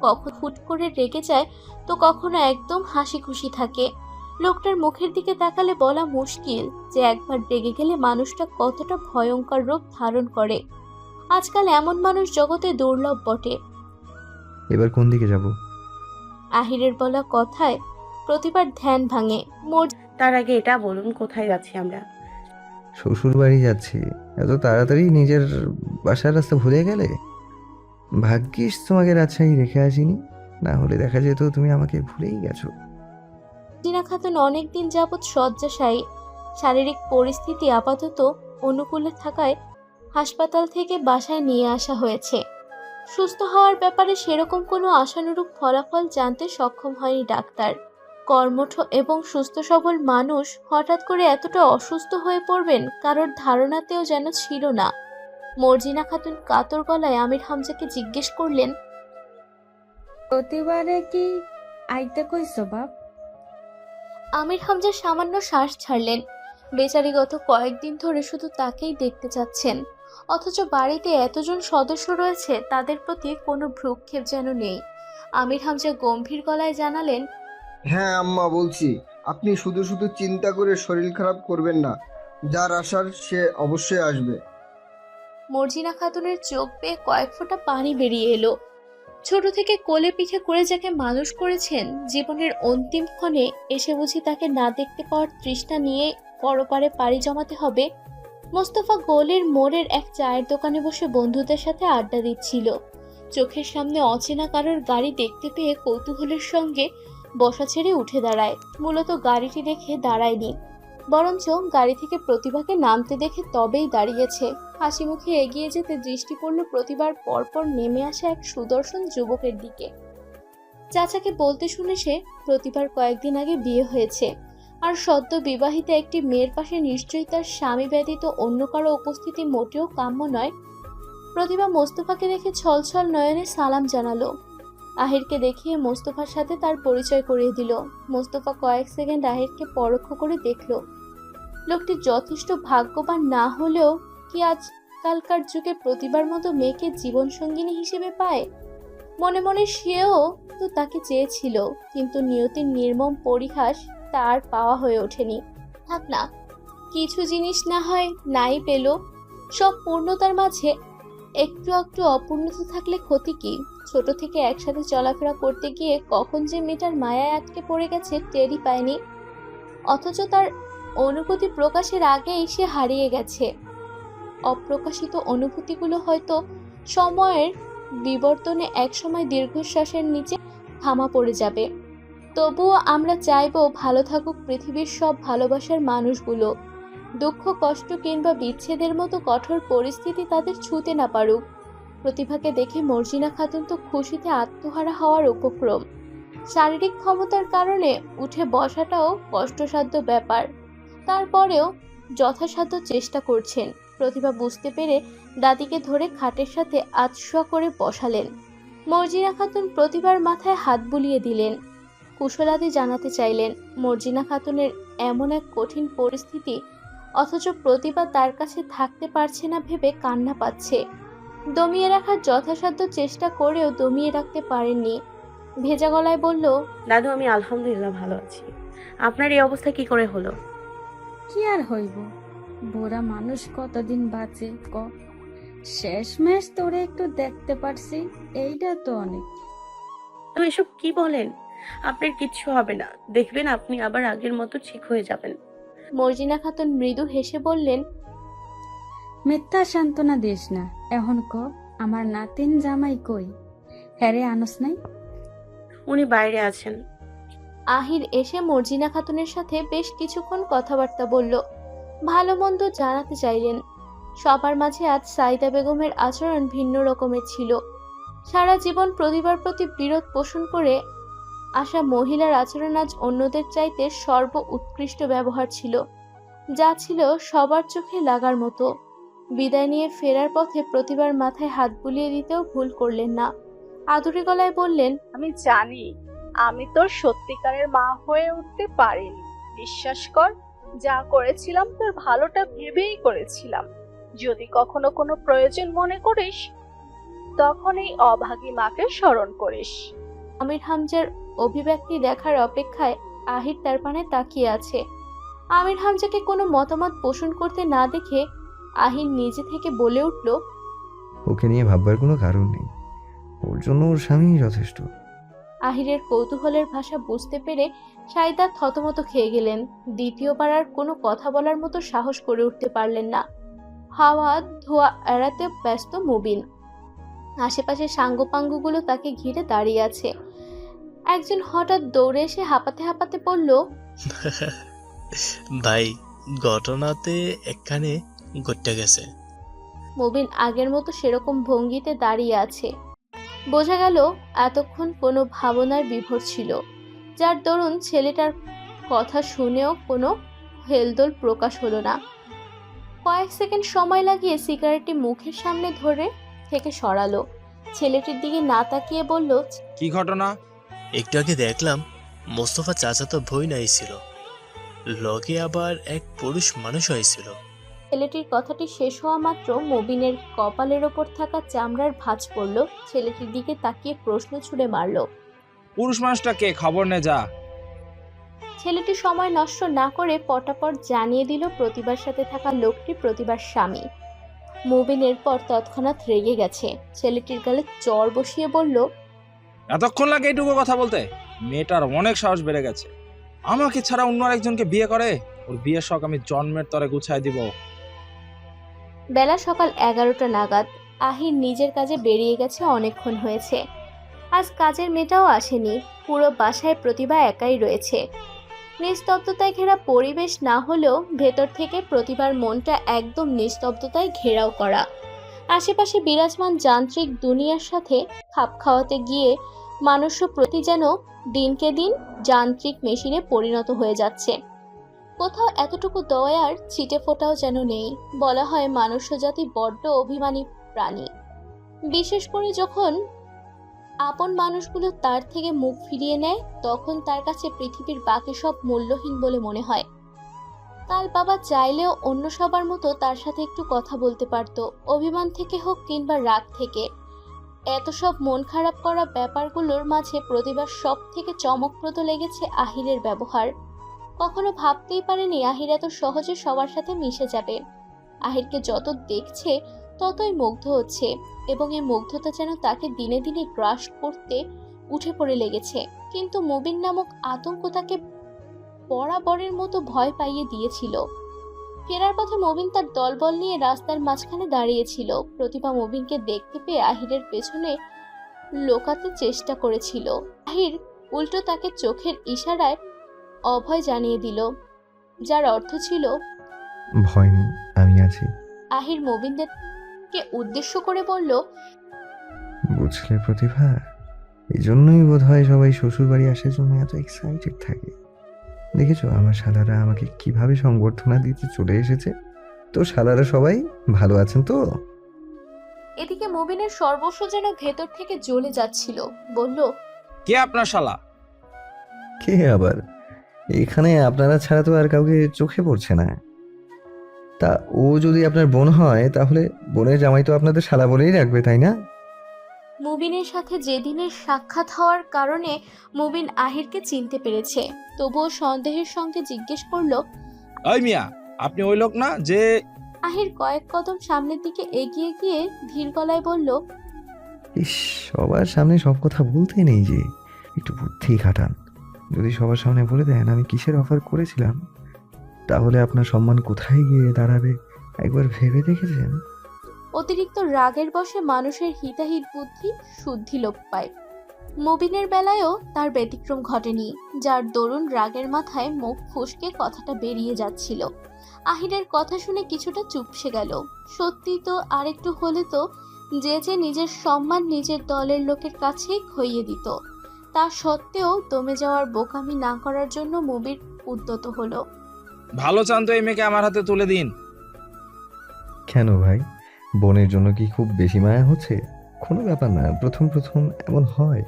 কখন হুট করে রেগে যায় তো কখনো একদম হাসি খুশি থাকে। লোকটার মুখের দিকে তাকালে বলা মুশকিল যে একবার রেগে গেলে মানুষটা কতটা ভয়ঙ্কর রূপ ধারণ করে। আজকাল এমন মানুষ জগতে দুর্লভ বটে। এবার কোন দিকে যাব? আহিরের বলা কথায় প্রতিবার ধ্যান ভাঙে। তার আগে এটা বলুন, কোথায় যাচ্ছি আমরা? শ্বশুর বাড়ি যাচ্ছি। এত তাড়াতাড়ি নিজের বাসার রাস্তা ভুলে গেলে? ভাগ্যিস তোমাকে রাজশাহী রেখে আসিনি, না হলে দেখা যেত তুমি আমাকে ভুলেই গেছো। মর্জিনা খাতুন অনেকদিন যাবৎ শয্যাশায়ী। শারীরিক পরিস্থিতি আপাতত অনুকূলে থাকায় হাসপাতাল থেকে বাসায় নিয়ে আসা হয়েছে। সুস্থ হওয়ার ব্যাপারে সেরকম কোনো আশানুরূপ ফলাফল জানতে সক্ষম হয়নি ডাক্তার। কর্মঠ এবং সুস্থ সবল মানুষ হঠাৎ করে এতটা অসুস্থ হয়ে পড়বেন কারোর ধারণাতেও যেন ছিল না। মর্জিনা খাতুন কাতর গলায় আমির হামজাকে জিজ্ঞেস করলেন, প্রতিবারে কি আইতে কইছো বাপ? আমির হামজা সামান্য শ্বাস ছাড়লেন। বেচারি গত কয়েকদিন ধরে শুধু তাকেই দেখতে চাচ্ছেন, অথচ বাড়িতে এতজন সদস্য রয়েছে তাদের প্রতি কোনো ভ্রুক্ষেপ যেন নেই। আমির হামজা গম্ভীর গলায় জানালেন, হ্যাঁ আম্মা বলছি, আপনি শুধু শুধু চিন্তা করে শরীর খারাপ করবেন না। যার আসার সে অবশ্যই আসবে। মর্জিনা খাতুনের চোখ বেয়ে কয়েক ফোঁটা পানি বেরিয়ে এলো। ছোট থেকে কোলে পিঠে করে যাকে মানুষ করেছেন, জীবনের অন্তিম ক্ষণে এসে বুঝি তাকে না দেখতে পাওয়ার তৃষ্ণা নিয়ে পরপারে পাড়ি জমাতে হবে। মোস্তফা গোলের মোড়ের এক চায়ের দোকানে বসে বন্ধুদের সাথে আড্ডা দিচ্ছিল। চোখের সামনে অচেনা কারোর গাড়ি দেখতে পেয়ে কৌতূহলের সঙ্গে বসা ছেড়ে উঠে দাঁড়ায়। মূলত গাড়িটি দেখে দাঁড়ায়নি, বরঞ্চ গাড়ি থেকে প্রতিভাকে নামতে দেখে তবেই দাঁড়িয়েছে। হাসি মুখে এগিয়ে যেতে দৃষ্টি পড়ল প্রতিবার পরপর নেমে আসা এক সুদর্শন যুবকের দিকে। চাচাকে বলতে শুনে সে প্রতিবার কয়েকদিন আগে বিয়ে হয়েছে, আর সদ্য বিবাহিত একটি মেয়ের পাশে নিশ্চয়ই তার স্বামী ব্যতীত অন্য কারো উপস্থিতি মোটেও কাম্য নয়। প্রতিভা মোস্তফাকে দেখে ছলছল নয়নে সালাম জানালো। আহিরকে দেখিয়ে মোস্তফার সাথে তার পরিচয় করিয়ে দিল। মোস্তফা কয়েক সেকেন্ড আহিরকে পরোক্ষ করে দেখল। লোকটি যথেষ্ট ভাগ্যবান না হলেও কি আজকালকার যুগে প্রতিবার মতো মেয়েকে জীবন সঙ্গিনী হিসেবে পায়? মনে মনে সেও তো তাকে চেয়েছিল, কিন্তু নিয়তির নির্মম পরিহাস তার পাওয়া হয়ে ওঠেনি। থাক না, কিছু জিনিস না হয় নাই পেল, সব পূর্ণতার মাঝে একটু একটু অপূর্ণতা থাকলে ক্ষতি কি? ছোট থেকে একসাথে চলাফেরা করতে গিয়ে কখন যে মেয়েটার মায়ায় আটকে পড়ে গেছে টেরই পায়নি, অথচ তার অনুভূতি প্রকাশের আগেই সে হারিয়ে গেছে। অপ্রকাশিত অনুভূতিগুলো হয়তো সময়ের বিবর্তনে একসময় দীর্ঘশ্বাসের নিচে থামা পড়ে যাবে। তবুও আমরা চাইবো ভালো থাকুক পৃথিবীর সব ভালোবাসার মানুষগুলো, দুঃখ কষ্ট কিংবা বিচ্ছেদের মতো কঠোর পরিস্থিতি তাদের ছুঁতে না পারুক। প্রতিভাকে দেখে মর্জিনা খাতুন তো খুশিতে আত্মহারা হওয়ার উপক্রম। শারীরিক ক্ষমতার কারণে উঠে বসাটাও কষ্টসাধ্য ব্যাপার, তারপরেও যথাসাধ্য চেষ্টা করছেন। প্রতিভা বুঝতে পেরে দাদিকে ধরে খাটের সাথে আতশোয়া করে বসালেন। মর্জিনা খাতুন প্রতিভার মাথায় হাত বুলিয়ে দিলেন, কুশলাদি জানাতে চাইলেন। মর্জিনা খাতুনের এমন এক কঠিন পরিস্থিতি, অথচ প্রতিভা তার কাছে থাকতে পারছে না ভেবে কান্না পাচ্ছে। দমিয়ে রাখার যথাসাধ্য চেষ্টা করেও দমিয়ে রাখতে পারেননি। ভেজা গলায় বলল, দাদু আমি আলহামদুলিল্লাহ ভালো আছি। আপনার এই অবস্থা কি করে হলো? কি আর হইব, বুড়া মানুষ কতদিন বাঁচে ক? শেষমেশ তোরে একটু দেখতে পারছি, এইটা তো অনেক। তো এসব কি বলেন? আপনার কিচ্ছু হবে না, দেখবেন আপনি আবার আগের মতো ঠিক হয়ে যাবেন। মর্জিনা খাতুন মৃদু হেসে বললেন, মিথ্যা সান্ত্বনা দিস না। এখন ক, আমার নাতিন জামাই কই? হ্যারে আনস নাই? উনি বাইরে আছেন। আহির এসে মর্জিনা খাতুনের সাথে বেশ কিছুক্ষণ কথাবার্তা বলল, ভালো মন্দ জানাতে চাইলেন। সবার মাঝে আজ সাইদা বেগমের আচরণ ভিন্ন রকমের ছিল। সারা জীবন প্রতিভার প্রতি বিরোধ পোষণ করে আসা মহিলার আচরণ আজ অন্যদের চাইতে সর্ব উৎকৃষ্ট ব্যবহার ছিল, যা ছিল সবার চোখে লাগার মতো। বিদায় নিয়ে ফেরার পথে প্রতিভার মাথায় হাত বুলিয়ে দিতেও ভুল করলেন না। আদুরে গলায় বললেন, আমি জানি আমি তোর সত্যিকারের মা হয়ে উঠতে পারিনি। বিশ্বাস কর, যা করেছিলাম তোর ভালোটা ভেবেই করেছিলাম। যদি কখনো কোনো প্রয়োজন মনে করিস তখন এই অভাগী মাকে স্মরণ করিস। আমির হামজার অভিব্যক্তি দেখার অপেক্ষায় আহির তার পানে তাকিয়ে আছে। আমির হামজাকে কোনো মতামত পোষণ করতে না দেখে আহির নিজে থেকে বলে উঠল, ওকে নিয়ে ভাববার কোনো কারণ নেই, ওর জন্য ওর স্বামীই যথেষ্ট। আহিরের কৌতূহলের ভাষা বুঝতে পেরে সাইদা থতমত খেয়ে গেলেন। দ্বিতীয়বার আর কোনো কথা বলার মতো সাহস করে উঠতে পারলেন না। হাওয়া ধোয়া এড়াতে ব্যস্ত মুবিন। আশেপাশে সাঙ্গপাঙ্গগুলো তাকে ঘিরে দাঁড়িয়ে আছে। একজন হঠাৎ দৌড়ে এসে হাঁপাতে হাঁপাতে বলল, ভাই, ঘটনাতে একখানে ঘটে গেছে। মুবিন আগের মতো সেরকম ভঙ্গিতে দাঁড়িয়ে আছে। বোঝা গেল এতক্ষণ কোনো ভাবনার বিভোর ছিল, যার দরুন ছেলেটার কথা শুনেও কোনো হেলদোল প্রকাশ হলো না। কয়েক সেকেন্ড সময় লাগিয়ে সিগারেটটি মুখের সামনে ধরে থেকে সরালো। ছেলেটির দিকে না তাকিয়ে বলল, কি ঘটনা? একটু আগে দেখলাম মোস্তফা চাচাতো ভই নাই ছিল, লগে আবার এক পুরুষ মানুষ হয়েছিল। ছেলেটির কথাটি শেষ হওয়া মাত্র মুবিনের কপালের ওপর থাকা চামড়ার ভাঁজ পড়ল। ছেলেটির দিকে তাকিয়ে প্রশ্ন ছুড়ে মারল, পুরুষ মানুষটা কে? খবর নে যা। ছেলেটি সময় নষ্ট না করে পটাপট জানিয়ে দিল প্রতিভার সাথে থাকা লোকটি প্রতিভার স্বামী। মুবিনের পর তৎক্ষণাৎ রেগে গেছে। ছেলেটির গালে চড় বসিয়ে বলল, এতক্ষণ লাগে এইটুকু কথা বলতে? মেয়েটার অনেক সাহস বেড়ে গেছে, আমাকে ছাড়া অন্য আরেকজনকে বিয়ে করে। ওর বিয়ের শখ আমি জন্মের তরে গুছাই দিব। বেলা সকাল 11টা নাগাদ। আহির নিজের কাজে বেরিয়ে গেছে, অনেকক্ষণ হয়েছে। আজ কাজের মেয়েটাও আসেনি। পুরো বাসায় প্রতিভা একাই রয়েছে। নিস্তব্ধতায় ঘেরা পরিবেশ না হলেও ভেতর থেকে প্রতিভার মনটা একদম নিস্তব্ধতায় ঘেরাও করা। আশেপাশে বিরাজমান যান্ত্রিক দুনিয়ার সাথে খাপ খাওয়াতে গিয়ে মানুষও প্রতি যেন দিনকে দিন যান্ত্রিক মেশিনে পরিণত হয়ে যাচ্ছে। কোথাও এতটুকু দয়ার ছিটে ফোটাও যেন নেই। বলা হয় মানুষ্য জাতি বড্ড অভিমানী প্রাণী, বিশেষ করে যখন আপন মানুষগুলো তার থেকে মুখ ফিরিয়ে নেয়, তখন তার কাছে পৃথিবীর বাকি সব মূল্যহীন বলে মনে হয়। কাল বাবা চাইলেও অন্য সবার মতো তার সাথে একটু কথা বলতে পারত, অভিমান থেকে হোক কিংবা রাগ থেকে। এত সব মন খারাপ করা ব্যাপারগুলোর মাঝে প্রতিবার সব থেকে চমকপ্রদ লেগেছে আহিরের ব্যবহার। কখনো ভাবতেই পারেনি আহির এত সহজে সবার সাথে মিশে যাবে। আহিরকে যত দেখছে ততই মুগ্ধ হচ্ছে, এবং এই মুগ্ধতা যেন তাকে দিনে দিনে গ্রাস করতে উঠে পড়ে লেগেছে। কিন্তু মুবিন নামক আতঙ্ক তাকে বরাবরের মতো ভয় পাইয়ে দিয়েছিল। ফেরার পথে মুবিন তার দলবল নিয়ে রাস্তার মাঝখানে দাঁড়িয়েছিল। প্রতিভা মুবিনকে দেখতে পেয়ে আহিরের পেছনে লোকাতে চেষ্টা করেছিল। আহির উল্টো তাকে চোখের ইশারায় অভয় জানিয়ে দিল, যার অর্থ ছিল, ভয় নেই, আমি আছি। আহির মুবিনদেরকে উদ্দেশ্য করে বলল, বুঝলে প্রতিভা, এই জন্যই বোধ হয় সবাই শ্বশুর বাড়ি আসার জন্য এত এক্সাইটেড থাকে। দেখেছো আমার শালারা আমাকে কিভাবে সংবর্ধনা দিতে চলে এসেছে। তো শালারা সবাই ভালো আছেন তো? এদিকে মুবিনের সর্বস্ব যেন ভেতর থেকে জ্বলে যাচ্ছিল। বলল, কে আপনার শালা? কে আবার? এখানে আপনারা ছাড়া তো আর কাউকে চোখে পড়ছে না। তা ও যদি আপনার বোন হয়, তাহলে বোনের জামাই তো আপনাদের শালা বলেই রাখবে, তাই না? মুবিনের সাথে যেদিনের সাক্ষাৎ হওয়ার কারণে মুবিন আহিরকে চিনতে পেরেছে, তবুও সন্দেহের সঙ্গে জিজ্ঞেস করলো, ওই মিয়া, আপনি ওই লোক না যে? আহির কয়েক কদম সামনের দিকে এগিয়ে গিয়ে ধীর গলায় বলল, ইস, সবার সামনে সব কথা বলতে নেই যে, একটু বুদ্ধি খাটান। যদি সবার সামনে বলে দেন আমি কিসের অফার করেছিলাম, তাহলে আপনার সম্মান কোথায় গিয়ে দাঁড়াবে একবার ভেবে দেখেছেন? অতিরিক্ত রাগের বশে মানুষের হিতাহিত বুদ্ধি শুদ্ধি লোপ পায়। মুবিনের বেলায়ও তার ব্যতিক্রম ঘটেনি, যার দরুন রাগের মাথায় মুখ ফসকে কথাটা বেরিয়ে যাচ্ছিল। আহিরের কথা শুনে কিছুটা চুপসে গেল। সত্যি তো আরেকটু হলে তো যে নিজের সম্মান নিজের দলের লোকের কাছেই খইয়ে দিত। তা সত্ত্বেও দমে যাওয়ার বোকামি না করার জন্য মুবির উদ্যত হলো। ভালো চান তো এই মেয়েকে আমার হাতে তুলে দিন। কেন ভাই, বোনের জন্য কি খুব বেশি মায়া হচ্ছে? কোনো ব্যাপার না, প্রথম প্রথম এমন হয়,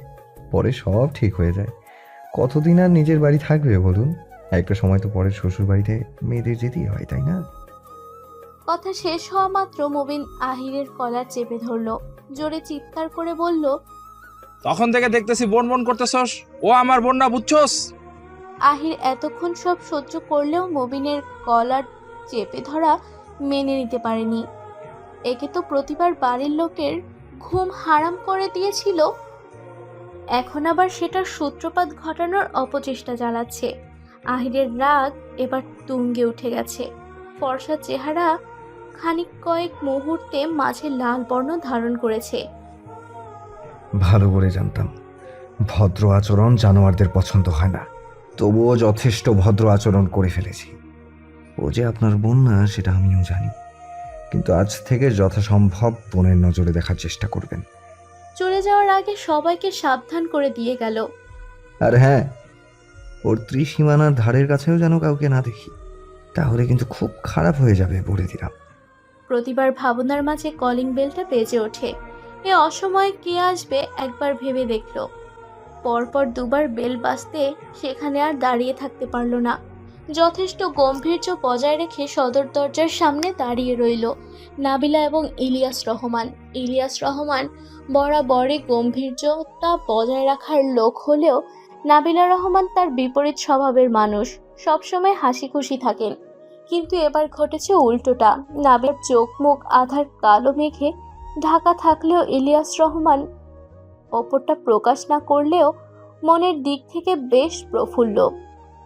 পরে সব ঠিক হয়ে যায়। কতদিন আর নিজের বাড়ি থাকবে বলুন? একটা সময় তো পরের শ্বশুর বাড়িতে মেয়েদের যেতেই হয়, তাই না? কথা শেষ হওয়া মাত্র মুবিন আহিরের কলার চেপে ধরল। জোরে চিৎকার করে বলল, তখন থেকে দেখতেছি বোন বোন করতেছস, ও আমার বোন না, বুঝছস? আহির এতক্ষণ সব সহ্য করলেও মবিনের কলার চেপে ধরা মেনে নিতে পারেনি। একে তো প্রতিবার বাড়ির লোকের ঘুম হারাম করে দিয়েছিল, এখন আবার সেটার সূত্রপাত ঘটানোর অপচেষ্টা চালাচ্ছে। আহিরের রাগ এবার তুঙ্গে উঠে গেছে। ফর্সা চেহারা খানিক কয়েক মুহূর্তে মাঝে লাল বর্ণ ধারণ করেছে। ভালো করে জানতাম ভদ্র আচরণ জানোয়ারদের পছন্দ হয় না, তবুও যথেষ্ট ভদ্র আচরণ করে ফেলেছি। ও যে আপনার বোন না সেটা আমিও জানি, কিন্তু আজ থেকে যথাসম্ভব বোনের নজরে দেখার চেষ্টা করবেন। চলে যাওয়ার আগে সবাইকে সাবধান করে দিয়ে গেল। আর হ্যাঁ, ওর ত্রিসীমানার ধারের কাছেও যেন কাউকে না দেখি, তাহলে কিন্তু খুব খারাপ হয়ে যাবে বলে দিলাম। প্রতিবার ভাবনার মাঝে কলিং বেলটা বেজে ওঠে। এ অসময়ে কে আসবে একবার ভেবে দেখল। পরপর দুবার বেল বাজতে সেখানে আর দাঁড়িয়ে থাকতে পারল না। যথেষ্ট গম্ভীর্য বজায় রেখে সদর দরজার সামনে দাঁড়িয়ে রইল নাবিলা এবং ইলিয়াস রহমান। ইলিয়াস রহমান বরাবরই গম্ভীর্যতা বজায় রাখার লোক হলেও নাবিলা রহমান তার বিপরীত স্বভাবের মানুষ, সবসময় হাসি খুশি থাকেন। কিন্তু এবার ঘটেছে উল্টোটা। নাবিলার চোখ মুখ আধার কালো মেঘে ঢাকা থাকলেও ইলিয়াস রহমান ওপরটা প্রকাশ না করলেও মনের দিক থেকে বেশ প্রফুল্ল।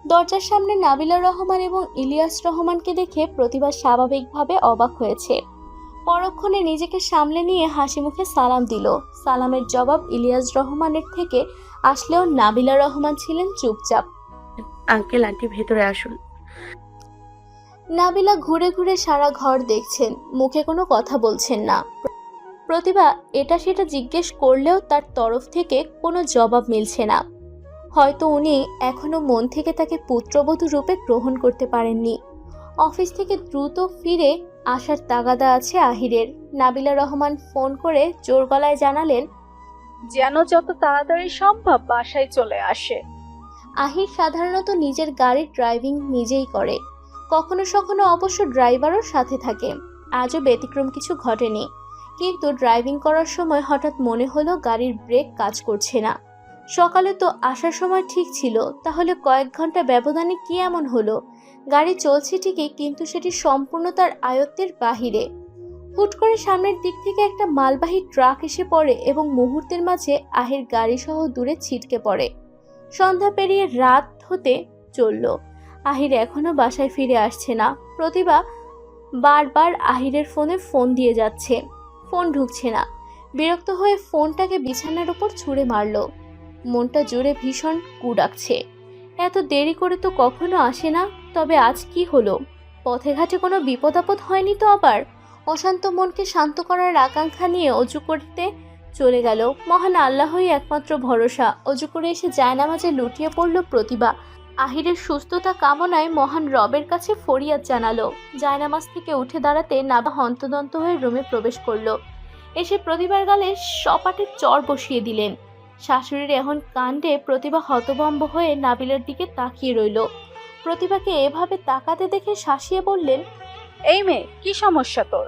দরজার সামনে নাবিলা রহমান এবং ইলিয়াস রহমানকে দেখে প্রতিভা স্বাভাবিকভাবে অবাক হয়েছে। পরক্ষণে নিজেকে সামলে নিয়ে হাসি মুখে সালাম দিল। সালামের জবাব ইলিয়াস রহমানের থেকে আসলেও নাবিলা রহমান ছিলেন চুপচাপ। আঙ্কেল আন্টি ভেতরে আসুন। নাবিলা ঘুরে ঘুরে সারা ঘর দেখছেন, মুখে কোনো কথা বলছেন না। প্রতিভা এটা সেটা জিজ্ঞেস করলেও তার তরফ থেকে কোনো জবাব মিলছে না। হয়তো উনি এখনো মন থেকে তাকে পুত্রবধূ রূপে গ্রহণ করতে পারেননি। অফিস থেকে দ্রুত ফিরে আসার তাগাদা আছে আহিরের। নাবিলা রহমান ফোন করে জোর গলায় জানালেন, যেন যত তাড়াতাড়ি সম্ভব বাসায় চলে আসে। আহির সাধারণত নিজের গাড়ির ড্রাইভিং নিজেই করে, কখনো সখনো অবশ্য ড্রাইভারও সাথে থাকে। আজও ব্যতিক্রম কিছু ঘটেনি, কিন্তু ড্রাইভিং করার সময় হঠাৎ মনে হলো গাড়ির ব্রেক কাজ করছে না। সকালে তো আসার সময় ঠিক ছিল, তাহলে কয়েক ঘন্টা ব্যবধানে কি এমন হলো? গাড়ি চলছে ঠিকই, কিন্তু সেটি সম্পূর্ণ তার আয়ত্তের বাহিরে। হুট করে সামনের দিক থেকে একটা মালবাহী ট্রাক এসে পড়ে এবং মুহূর্তের মাঝে আহির গাড়ি সহ দূরে ছিটকে পড়ে। সন্ধ্যা পেরিয়ে রাত হতে চলল, আহির এখনো বাসায় ফিরে আসছে না। প্রতিভা বারবার আহিরের ফোনে ফোন দিয়ে যাচ্ছে, ফোন ঢুকছে না। বিরক্ত হয়ে ফোনটাকে বিছানার উপর ছুঁড়ে মারল। মনটা জুড়ে ভীষণ কুডাকছে। এত দেরি করে তো কখনো আসে না, তবে আজ কি হলো? পথে ঘাটে কোনো বিপদ আপদ হয়নি তো আবার? অশান্ত মনকে শান্ত করার আকাঙ্ক্ষা নিয়ে অজু করতে চলে গেল। মহান আল্লাহই একমাত্র ভরসা। অজু করে এসে জায়নামাজে লুটিয়ে পড়ল প্রতিভা। আহিরের সুস্থতা কামনায় মহান রবের কাছে ফরিয়াদ জানালো। জায়নামাজ থেকে উঠে দাঁড়াতে নাবা হন্তদন্ত হয়ে রুমে প্রবেশ করলো। এসে প্রতিভার গালে সপাটে চর বসিয়ে দিলেন। শাশুড়ির এখন কাণ্ডে প্রতিভা হতভম্ব হয়ে নাবিলার দিকে তাকিয়ে রইল। প্রতিভাকে এভাবে তাকাতে দেখে শাসিয়ে বললেন, এই মেয়ে, কি সমস্যা তোর?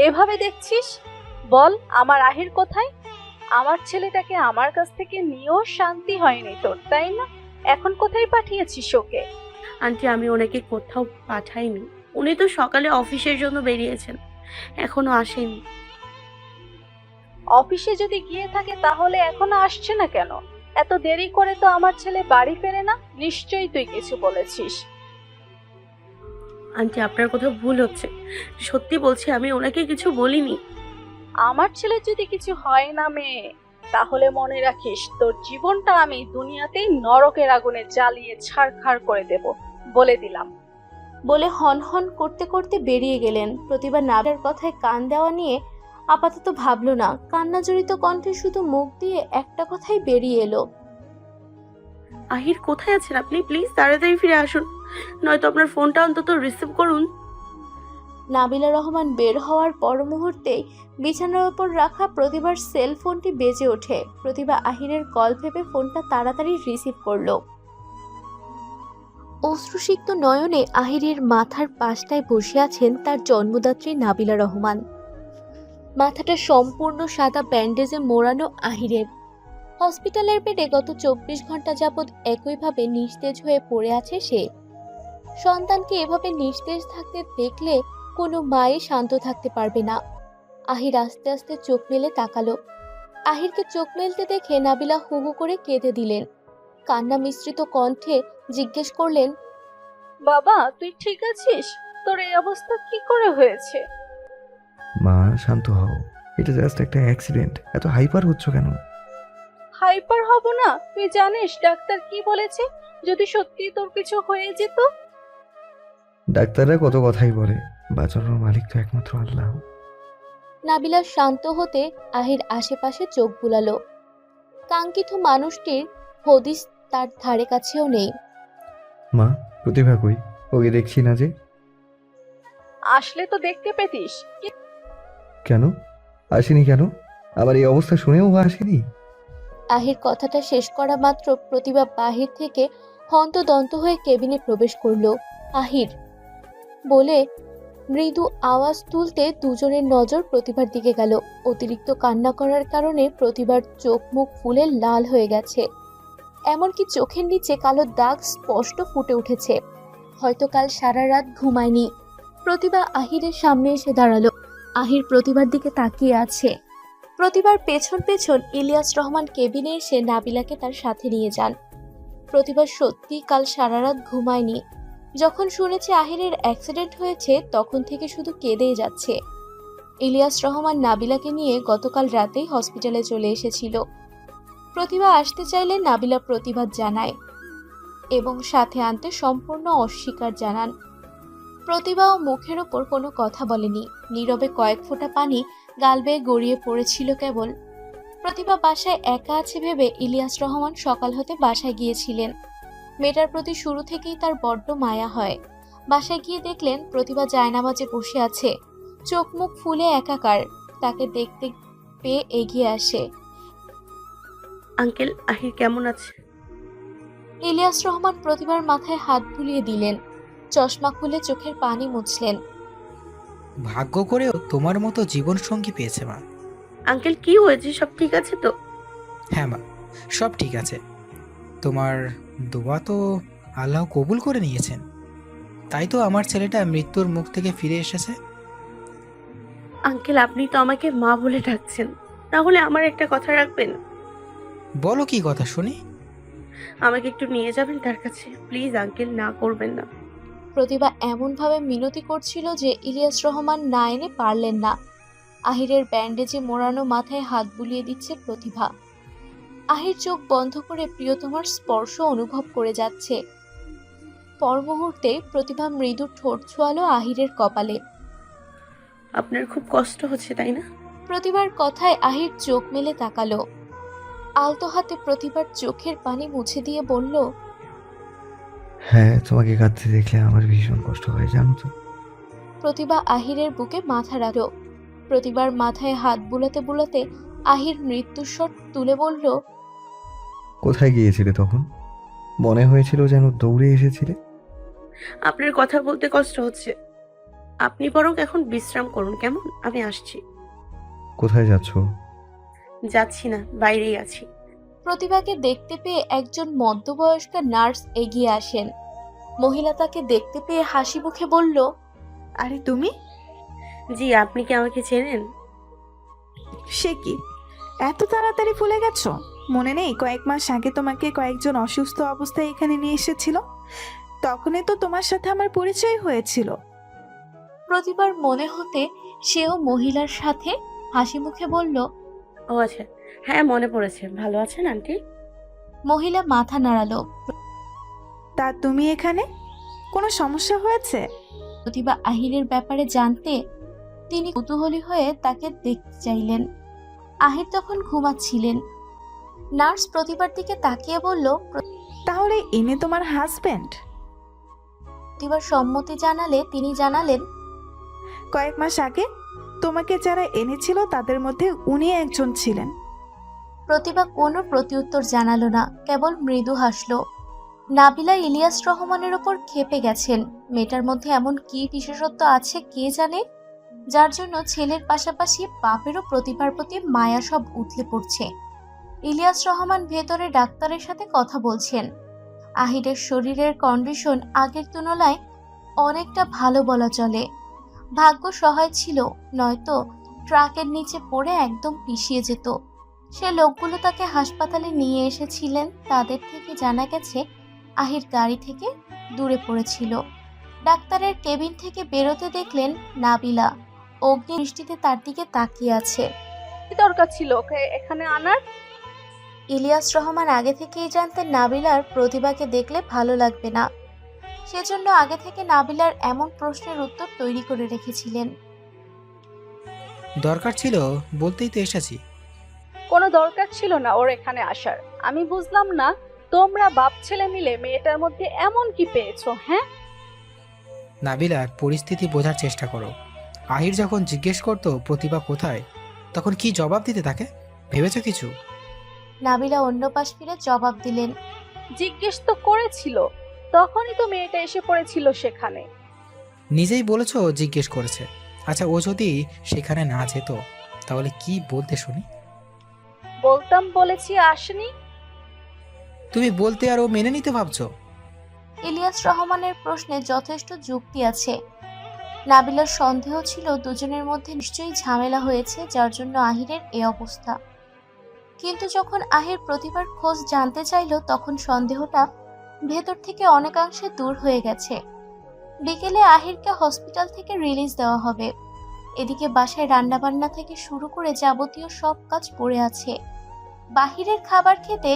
এভাবে দেখছিস? বল, আমার আহির কোথায়? আমার ছেলেটাকে আমার কাছ থেকে নিয়েও শান্তি হয়নি তোর, তাই না? এখন কোথায় পাঠিয়েছিস ওকে? আন্টি আমি ওনাকে কোথাও পাঠাইনি, উনি তো সকালে অফিসের জন্য বেরিয়েছেন, এখনো আসেনি। অফিসে যদি গিয়ে থাকে তাহলে এখনো আসছে না কেন? এত দেরি করে তো আমার ছেলে বাড়ি ফেরে না। নিশ্চয়ই তুই কিছু বলেছিস। আন্টি আপনার কোথাও ভুল হচ্ছে, সত্যি বলছি আমি ওনাকে কিছু বলিনি। আমার ছেলে যদি কিছু হয় না মেয়ে, তাহলে মনে রাখিস তোর জীবনটা আমি দুনিয়াতেই নরকের আগুনে জ্বালিয়ে ছারখার করে দেব, বলে দিলাম। বলে হন হন করতে করতে বেরিয়ে গেলেন। প্রতিভা নাবিলার কথায় কান দেওয়া নিয়ে আপাতত ভাবল না। কান্না জড়িত কণ্ঠে শুধু মুখ দিয়ে একটা কথাই বেরিয়ে এলো, আহির কোথায় আছেন আপনি? প্লিজ তাড়াতাড়ি ফিরে আসুন, নয়তো আপনার ফোনটা অন্তত রিসিভ করুন। নাবিলা রহমান বের হওয়ার পর মুহূর্তেই বিছানার ওপর রাখা প্রতিভার সেল ফোনটি বেজে ওঠে। প্রতিভা আহিরের কল ভেবে ফোনটা তাড়াতাড়ি রিসিভ করলো। অশ্রুসিক্ত নয়নে আহিরের মাথার পাশটায় বসে আছেন তার জন্মদাত্রী নাবিলা রহমান। মাথাটা সম্পূর্ণ সাদা ব্যান্ডেজে মোড়ানো আহিরের। হসপিটালের বেডে গত 24 ঘন্টা যাবৎ একইভাবে নিস্তেজ হয়ে পড়ে আছে সে। সন্তানকে এভাবে নিস্তেজ থাকতে দেখলে কোনো মাই শান্ত থাকতে পারবে না। আহির আস্তে আস্তে চোখ মেলে তাকালো। আহিরকে চোখ মেলতে দেখে নাবিলা হু হু করে কেঁদে দিলেন। কান্না মিশ্রিত কণ্ঠে জিজ্ঞেস করলেন, বাবা তুই ঠিক আছিস? তোর এই অবস্থা কি করে হয়েছে? মা শান্ত হও, এটা জাস্ট একটা অ্যাক্সিডেন্ট। এত হাইপার হচ্ছ কেন? হাইপার হব না? তুই জানিস ডাক্তার কি বলেছে? যদি সত্যি তোর কিছু হয়ে যেত? ডাক্তাররা কত কথাই বলে, বাঁচানোর মালিক তো একমাত্র আল্লাহ। নাবিলা শান্ত হতে আহির আশেপাশে চোখ বুলালো। কাঙ্ক্ষিত মানুষটির হদিস তার ধারে কাছেও নেই। মা, প্রতিভা কই? ওকে দেখছি না যে। আসলে তো দেখতে পেতিস। কেন আসেনি? কেন আবার এই অবস্থা শুনেও ও আসেনি? আহির কথাটা শেষ করা মাত্র প্রতিভা বাহির থেকে হন্তদন্ত হয়ে কেবিনে প্রবেশ করলো। আহির বলে মৃদু আওয়াজ তুলতে দুজনের নজর প্রতিভার দিকে গেল। অতিরিক্ত কান্না করার কারণে প্রতিভার চোখ মুখ ফুলে লাল হয়ে গেছে। এমনকি চোখের নিচে কালো দাগ স্পষ্ট ফুটে উঠেছে। হয়তো কাল সারা রাত ঘুমায়নি। প্রতিভা আহিরের সামনে এসে দাঁড়ালো। আহির প্রতিভার দিকে তাকিয়ে আছে। প্রতিভার পেছন পেছন ইলিয়াস রহমান কেবিনে এসে নাবিলাকে তার সাথে নিয়ে যান। প্রতিভা সত্যি কাল সারা রাত ঘুমায়নি। যখন শুনেছে আহিরের অ্যাক্সিডেন্ট হয়েছে তখন থেকে শুধু কেঁদেই যাচ্ছে। ইলিয়াস রহমান নাবিলাকে নিয়ে গতকাল রাতেই হসপিটালে চলে এসেছিল। প্রতিভা আসতে চাইলে নাবিলা প্রতিবাদ জানায় এবং সাথে আনতে সম্পূর্ণ অস্বীকার জানান। প্রতিভাও মুখের ওপর কোনো কথা বলেনি। নীরবে কয়েক ফোঁটা পানি গাল বেয়ে গড়িয়ে পড়েছিল কেবল। প্রতিভা বাসায় একা আছে ভেবে ইলিয়াস রহমান সকাল হতে বাসায় গিয়েছিলেন। মেয়েটার প্রতি শুরু থেকেই তার বড্ড মায়া হয়। বাসায় গিয়ে দেখলেন প্রতিভা জায়নামাজে বসে আছে, চোখ মুখ ফুলে একাকার। তাকে দেখতে পেয়ে এগিয়ে আসে। আঙ্কেল, আহির কেমন আছে? ইলিয়াস রহমান প্রতিভার মাথায় হাত বুলিয়ে দিলেন। চশমা খুলে চোখের পানি মুছলেন। ভাগ্য করেও তোমার মতো জীবনসঙ্গী পেয়েছে মা। আঙ্কেল কি হয়েছে? সব ঠিক আছে তো? হ্যাঁ মা, সব ঠিক আছে। তোমার দোয়া তো আল্লাহ কবুল করে নিয়েছেন, তাই তো আমার ছেলেটা মৃত্যুর মুখ থেকে ফিরে এসেছে। আঙ্কেল, আপনি তো আমাকে মা বলে ডাকছেন, তাহলে আমার একটা কথা রাখবেন? বলো কি কথা শুনি। আমাকে একটু নিয়ে যাবেন তার কাছে, প্লিজ আঙ্কেল, না করবেন না। প্রতিভা এমনভাবে মিনতি করছিল যে ইলিয়াস রহমান না এনে পারলেন না। আহিরের ব্যান্ডেজে মোড়ানো মাথায় হাত বুলিয়ে দিচ্ছে প্রতিভা। আহির চোখ বন্ধ করে প্রিয়তমার স্পর্শ অনুভব করে যাচ্ছে। পর মুহূর্তে প্রতিভা মৃদু ঠোঁট ছোঁয়ালো আহিরের কপালে। আপনার খুব কষ্ট হচ্ছে তাই না? প্রতিভার কথায় আহির চোখ মেলে তাকালো। আলতো হাতে প্রতিভার চোখের পানি মুছে দিয়ে বলল, হ্যাঁ, তোমাকে কাঁদতে দেখলে আমার ভীষণ কষ্ট হয়, জানো তো। প্রতিভা আহিরের বুকে মাথা রাখল। প্রতিভার মাথায় হাত বুলাতে বুলাতে আহির মৃত্যুস্বর তুলে বলল, কোথায় গিয়েছিলে তখন? মনে হয়েছিল যেন দৌড়ে এসেছিলে। আপনার কথা বলতে কষ্ট হচ্ছে, আপনি বরং এখন বিশ্রাম করুন কেমন? আমি আসছি। কোথায় যাচ্ছ? যাচ্ছি না, বাইরেই আছি। প্রতিভাকে দেখতে পেয়ে একজন মধ্যবয়স্কা নার্স এগিয়ে আসেন। মহিলা তাকে দেখতে পেয়ে হাসি মুখে বলল, আরে তুমি? জি, আপনি কি আমাকে চেনেন? সে কি, এত তাড়াতাড়ি ভুলে গেছো? মনে নেই কয়েক মাস আগে তোমাকে কয়েকজন অসুস্থ অবস্থায় এখানে নিয়ে এসেছিল? তখনই তো তোমার সাথে আমার পরিচয় হয়েছিল। প্রতিভার মনে হতে সেও মহিলার সাথে হাসি মুখে বলল, ও আচ্ছা, হ্যাঁ মনে পড়েছে। ভালো আছেন আন্টি? মহিলা মাথা নাড়ালো। তা তুমি এখানে, কোনো সমস্যা হয়েছে? প্রতিভা আহিরের ব্যাপারে জানতে তিনি কৌতূহলী হয়ে তাকে দেখতে চাইলেন। আহির তখন ঘুমাচ্ছিলেন। নার্স প্রতিভার দিকে তাকিয়ে বলল, তাহলে ইনি তোমার হাজবেন্ড? প্রতিভার সম্মতি জানালে তিনি জানালেন, কয়েক মাস আগে তোমাকে যারা এনেছিল তাদের মধ্যে উনি একজন ছিলেন। প্রতিভা কোনো প্রত্যুত্তর জানালো না, কেবল মৃদু হাসলো। নাবিলা ইলিয়াস রহমানের ওপর ক্ষেপে গেছেন। মেয়েটার মধ্যে এমন কি বিশেষত্ব আছে কে জানে। যার জন্য ছেলের পাশাপাশি বাপেরও প্রতিভার প্রতি মায়া সব উথলে পড়ছে। ইলিয়াস রহমান ভেতরে ডাক্তারের সাথে কথা বলছেন। আহিরের শরীরের কন্ডিশন আগের তুলনায় অনেকটা ভালো বলা চলে। ভাগ্য সহায় ছিল, নয়তো ট্রাকের নিচে পড়ে একদম পিষিয়ে যেত। সে লোকগুলো তাকে হাসপাতালে নিয়ে এসেছিলেন, তাদের থেকে জানা গেছে আহির গাড়ি থেকে দূরে পড়েছিল। ডাক্তারের কেবিন থেকে বেরোতে দেখলেন নাবিলা অগ্নি দৃষ্টিতে তার দিকে তাকিয়ে আছে। কি দরকার ছিল ওকে এখানে আনার? ইলিয়াস রহমান আগে থেকেই জানতেন নাবিলার প্রতিভাকে দেখলে ভালো লাগবে না, সেজন্য আগে থেকে নাবিলার এমন প্রশ্নের উত্তর তৈরি করে রেখেছিলেন। দরকার ছিল বলতেই তো এসেছি। কোনো দরকার ছিল না ওর এখানে আসার। আমি বুঝলাম না তোমরা বাপ ছেলে মিলে মেয়েটার মধ্যে এমন কি পেয়েছো? হ্যাঁ, নাবিলার পরিস্থিতি বোঝার চেষ্টা করো। আহির যখন জিজ্ঞেস করতো প্রতিভা কোথায়, তখন কি জবাব দিতে তাকে ভেবেছো কিছু? নাবিলা অন্য পাশ ফিরে জবাব দিলেন, জিজ্ঞেস তো করেছিল, তখনই তো মেয়েটা এসে পড়েছিল সেখানে। নিজেই বলেছো জিজ্ঞেস করেছে। আচ্ছা, ও যদি সেখানে না যেত তাহলে কি বলতে শুনি? বলতাম বলেছি আসেনি। তুমি বলতে আর ও মেনে নিতে ভাবছো? ইলিয়াস রহমানের প্রশ্নে যথেষ্ট যুক্তি আছে। নাবিলার সন্দেহ ছিল দুজনের মধ্যে নিশ্চয়ই ঝামেলা হয়েছে, যার জন্য আহিরের এই অবস্থা। কিন্তু যখন আহির প্রতিভার খোঁজ জানতে চাইল, তখন সন্দেহটা ভেতর থেকে অনেকাংশে দূর হয়ে গেছে। বিকেলে আহিরকে হসপিটাল থেকে রিলিজ দেওয়া হবে। এদিকে বাসায় রান্নাবান্না থেকে শুরু করে যাবতীয় সব কাজ পড়ে আছে। বাহিরের খাবার খেতে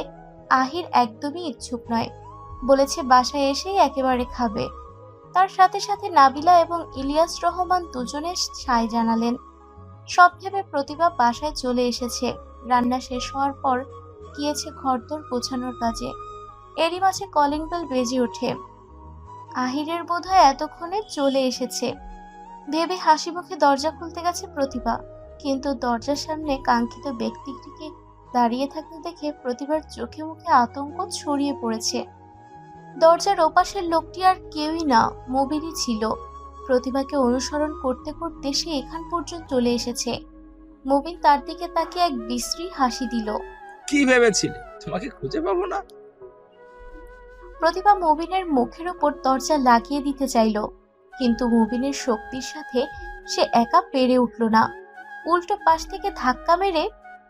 আহির একদমই ইচ্ছুক নয়, বলেছে বাসায় এসেই একেবারে খাবে। তার সাথে সাথে নাবিলা এবং ইলিয়াস রহমান দুজনে সায় জানালেন। সব ভেবে প্রতিভা বাসায় চলে এসেছে। রান্না শেষ হওয়ার পর গিয়েছে ঘরদোর গোছানোর কাজে। এরই মাঝে কলিং বেল বেজে ওঠে। আহিরের বোধহয় এতক্ষণে চলে এসেছে ভেবে হাসি মুখে দরজা খুলতে গেছে প্রতিভা, কিন্তু দরজার সামনে কাঙ্ক্ষিত ব্যক্তিটিকে দাঁড়িয়ে থাকতে দেখে প্রতিভার চোখে মুখে আতঙ্ক ছড়িয়ে পড়েছে। দরজার ওপাশের লোকটি আর কেউই না, মুবিনই ছিল। প্রতিভাকে অনুসরণ করতে করতে সে এখান পর্যন্ত চলে এসেছে। মুবিন তার দিকে তাকিয়ে এক বিশ্রী হাসি দিল। কি ভেবেছিলে তোমাকে খুঁজে পাবো না? প্রতিভা মুবিনের মুখের ওপর দরজা লাগিয়ে দিতে চাইল, কিন্তু মুবিনের শক্তির সাথে সে একা পেরে উঠল না। উল্টো পাশ থেকে ধাক্কা মেরে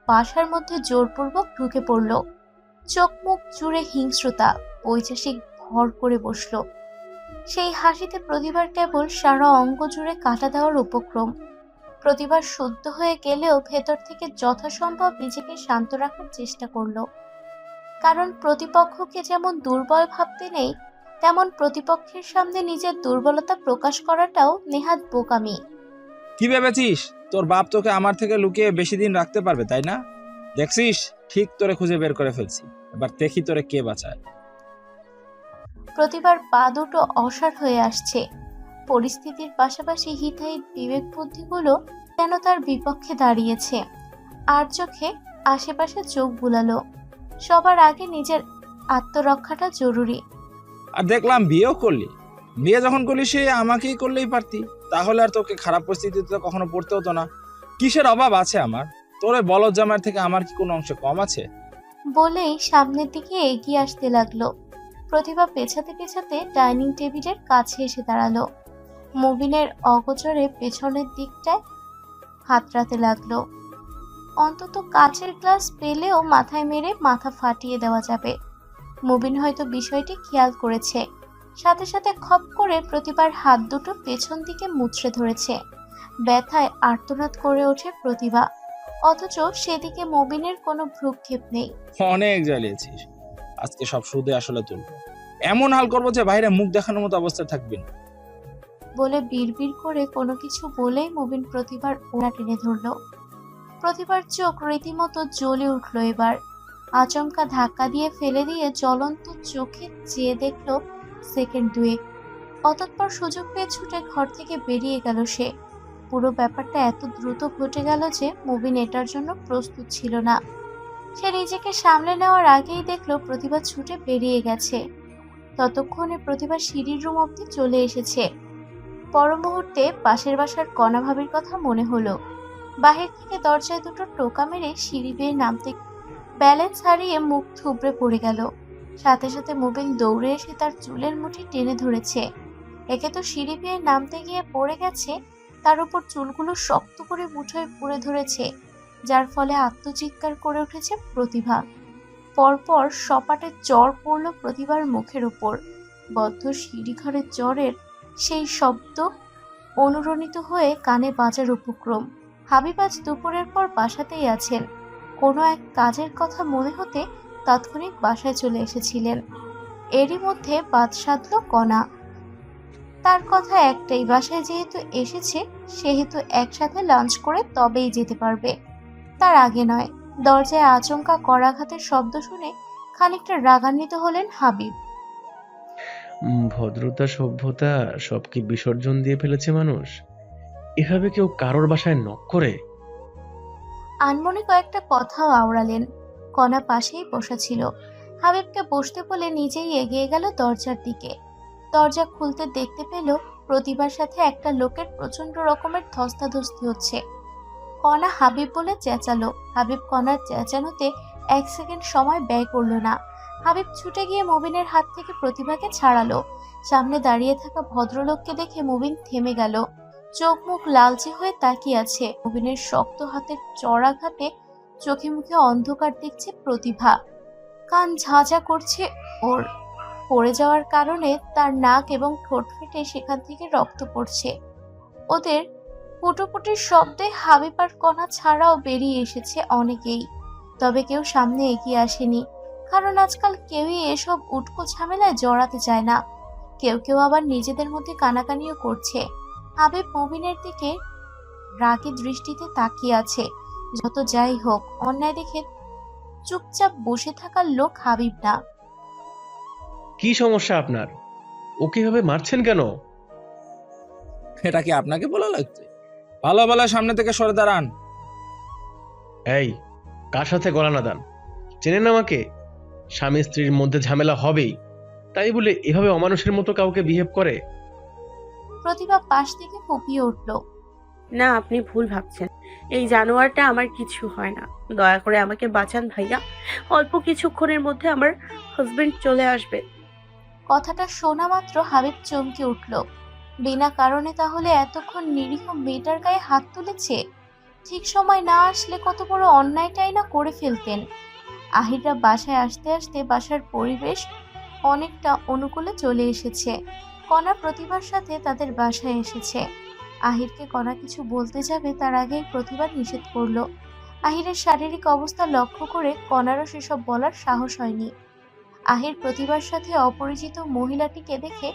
বাসার মধ্যে জোরপূর্বক ঢুকে পড়ল। চোখ মুখ জুড়ে হিংস্রতা, ঐতিহাসিক ভর করে বসল। সেই হাসিতে প্রতিভার কেবল সারা অঙ্গ জুড়ে কাটা দেওয়ার উপক্রম। প্রতিভার শুদ্ধ হয়ে গেলেও ভেতর থেকে যথাসম্ভব নিজেকে শান্ত রাখার চেষ্টা করল, কারণ প্রতিপক্ষকে যেমন দুর্বল ভাবতে নেই, তেমন প্রতিপক্ষের সামনে নিজের দুর্বলতা প্রকাশ করাটাও নেহাত বোকামি। কি ভেবেছিস তোর বাপ তোকে আমার থেকে লুকিয়ে বেশি দিন রাখতে পারবে, তাই না? দেখছিস ঠিক তোরে খুঁজে বের করে ফেলছি, এবার দেখি তোরে কে বাঁচায়। প্রতিবার পা দুটো অসাড় হয়ে আসছে। পরিস্থিতির পাশাপাশি হিতাহিত বিবেক বুদ্ধিগুলো যেন তার বিপক্ষে দাঁড়িয়েছে। আর চোখে আশেপাশে চোখ বুলালো। সবার আগে নিজের আত্মরক্ষাটা জরুরি। আর দেখলাম বিয়েও করলি। বিয়ে যখন করলি সে আমাকেই করলেই পারতি, তাহলে আর তোকে খারাপ পরিস্থিতিতে কখনো পড়তে হতো না। কিসের অভাব আছে আমার? তোর ওই বলদ জামার থেকে আমার কি কোনো অংশে কম আছে? বলেই সামনের দিকে এগিয়ে আসতে লাগলো। প্রতিভা পেছাতে পেছাতে ডাইনিং টেবিলের কাছে এসে দাঁড়ালো। মুবিনের অগোচরে পেছনের দিকটায় হাতড়াতে লাগলো। অন্তত কাচের গ্লাস পেলেও মাথায় মেরে মাথা ফাটিয়ে দেওয়া যাবে। মুবিন হয়তো বিষয়টি খেয়াল করেছে, সাথে সাথে খপ করে প্রতিবার হাত দুটো পেছন দিকে মুচড়ে ধরেছে। ব্যথায় আর্তনাদ করে ওঠে প্রতিভা, অথচ সেদিকে মুবিনের কোনো ভ্রুক্ষেপ নেই। অনেক জ্বালিয়েছিস, আজকে সব সুদে আসলে তুলবো। এমন হাল করবো যে বাইরে মুখ দেখানোর মতো অবস্থায় থাকবি না। বলে বিড়বিড় করে কোনো কিছু বলেই মুবিন প্রতিভার ওড়না টেনে ধরল। প্রতিভার চোখ রীতিমতো জ্বলে উঠল। এবার আচমকা ধাক্কা দিয়ে ফেলে দিয়ে জ্বলন্ত চোখে চেয়ে দেখল সেকেন্ড দুয়েক। অতঃপর সুযোগ পেয়ে ছুটে ঘর থেকে বেরিয়ে গেল সে। পুরো ব্যাপারটা এত দ্রুত ঘটে গেল যে মুবিন এটার জন্য প্রস্তুত ছিল না। সে নিজেকে সামলে নেওয়ার আগেই দেখলো প্রতিভা ছুটে বেরিয়ে গেছে। ততক্ষণে প্রতিভা সিঁড়ির রুম অবধি চলে এসেছে। পর মুহূর্তে পাশের বাসার কণা ভাবির কথা মনে হলো। বাহির থেকে দরজায় দুটো টোকা মেরে সিঁড়ি বেয়ে নামতে ব্যালেন্স হারিয়ে মুখ থুবড়ে পড়ে গেল। সাথে সাথে মুবিন দৌড়ে এসে তার চুলের মুঠি টেনে ধরেছে। একে তো সিঁড়ি বেয়ে নামতে গিয়ে পড়ে গেছে, তার উপর চুলগুলো শক্ত করে মুঠোয় পুড়ে ধরেছে, যার ফলে আত্মচিৎকার করে উঠেছে প্রতিভা। পরপর সপাটে চড় পড়ল প্রতিভার মুখের ওপর। বদ্ধ সিঁড়িঘরের চড়ের সেই শব্দ অনুরণিত হয়ে কানে বাজার উপক্রম। হাবিব আজ দুপুরের পর বাসাতেই আছেন। কোনো এক কাজের কথা মনে হতে তাৎক্ষণিক বাসায় চলে এসেছিলেন। এরই মধ্যে বাদ সাধল কণা। তার কথা একটাই, বাসায় যেহেতু এসেছে সেহেতু একসাথে লাঞ্চ করে তবেই যেতে পারবে, তার আগে নয়। দরজায় আচমকা করাঘাতের শব্দ শুনে খানিকটা রাগান্বিত হলেন হাবিব। ভদ্রতা সভ্যতা সব কি বিসর্জন দিয়ে ফেলেছে মানুষ? এভাবে কেউ কারোর বাসায় নক করে? আনমনে কয়েকটা কথাও আওড়ালেন। কণা পাশেই বসা ছিল। হাবিবকে বসতে বলে নিজেই এগিয়ে গেল দরজার দিকে। দরজা খুলতে দেখতে পেল প্রতিভার সাথে একটা লোকের প্রচন্ড রকমের ধস্তাধস্তি হচ্ছে। কণা হাবিব বলে চেঁচালো। হাবিব কণার চেঁচানোতে 1 সেকেন্ড সময় ব্যয় করলো না। হাবিব ছুটে গিয়ে মুবিনের হাত থেকে প্রতিভাকে ছাড়ালো। সামনে দাঁড়িয়ে থাকা ভদ্রলোককে দেখে মুবিন থেমে গেল। চোখ মুখ লালচে হয়ে তাকিয়ে আছে। মুবিনের শক্ত হাতের চড়াঘাতে চোখে মুখে অন্ধকার দেখছে প্রতিভা। কান ঝাঁঝা করছে ওর। পড়ে যাওয়ার কারণে তার নাক এবং ঠোঁট ফেটে সেখান থেকে রক্ত পড়ছে। ওদের পুটোপুটির শব্দে হাবিব আর কণা ছাড়াও বেরিয়ে এসেছে অনেকেই, তবে কেউ সামনে এগিয়ে আসেনি, কারণ আজকাল কেউই এসব উটকো ঝামেলায় জড়াতে চায় না। কেউ কেউ আবার নিজেদের মধ্যে কানাকানিও করছে। হাবিব মুবিনের দিকে রাগী দৃষ্টিতে তাকিয়ে আছে। যত যাই হোক, অন্যায় দেখে চুপচাপ বসে থাকার লোক হাবিব না। কি সমস্যা আপনার? ও কিভাবে মারছেন কেন? এটা কি আপনাকে বলা লাগছে? ভালো ভালো সামনে থেকে সরে দাঁড়ান। এই, কার সাথে গলা না দান? চেনেন আমাকে? স্বামী স্ত্রীর মধ্যে ঝামেলা হবেই, তাই বলে এভাবে অমানুষের মতো কাউকে বিহেভ করে? প্রতিভা পাশ থেকে ফুপিয়ে উঠল। না, আপনি ভুল ভাবছেন। এই জানোয়ারটা আমার কিছু হয় না। দয়া করে আমাকে বাঁচান ভাইয়া। অল্প কিছুক্ষণের মধ্যে আমার হাজবেন্ড চলে আসবে। কথাটা শোনা মাত্র হাবিব চমকে উঠল। বিনা কারণে তাহলে এতক্ষণ নিরীহ মেয়েটার গায়ে হাত তুলেছে? ঠিক সময় না আসলে কত বড় অন্যায়টাই না করে ফেলতেন। আহিররা বাসায় আসতে আসতে বাসার পরিবেশ অনেকটা অনুকূলে চলে এসেছে। কণা প্রতিভার সাথে তাদের বাসায় এসেছে। আহিরকে কণা কিছু বলতে যাবে তার আগেই প্রতিভা নিষেধ করলো। আহিরের শারীরিক অবস্থা লক্ষ্য করে কণারও সেসব বলার সাহস হয়নি। আহির প্রতিভার সাথে অপরিচিত মহিলাটিকে দেখে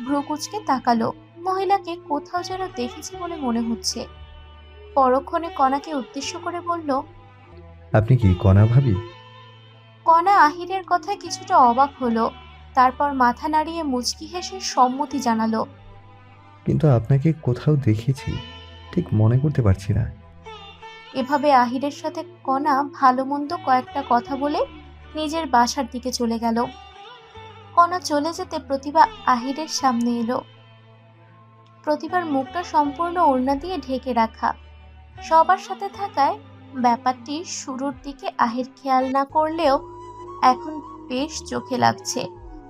ভ্রু কুঁচকে তাকালো। মহিলাকে কোথাও যেন দেখেছে বলে মনে হচ্ছে। পরক্ষণে কণাকে উদ্দেশ্য করে বলল, আপনি কি কণা ভাবি? কণা আহিরের কথায় কিছুটা অবাক হলো, তারপর মাথা নাড়িয়ে মুচকি হেসে সম্মতি জানালো। কিন্তু আপনাকে কোথাও দেখেছি, ঠিক মনে করতে পারছি না। এভাবে আহিরের সাথে কণা ভালো মন্দ কয়েকটা কথা বলে নিজের বাসার দিকে চলে গেল। কণা চলে যেতে প্রতিভা আহিরের সামনে এলো। প্রতিভার মুখটা সম্পূর্ণ ওড়না দিয়ে ঢেকে রাখা। সবার সাথে থাকায় ব্যাপারটি শুরুর দিকে আহির খেয়াল না করলেও এখন বেশ চোখে লাগছে।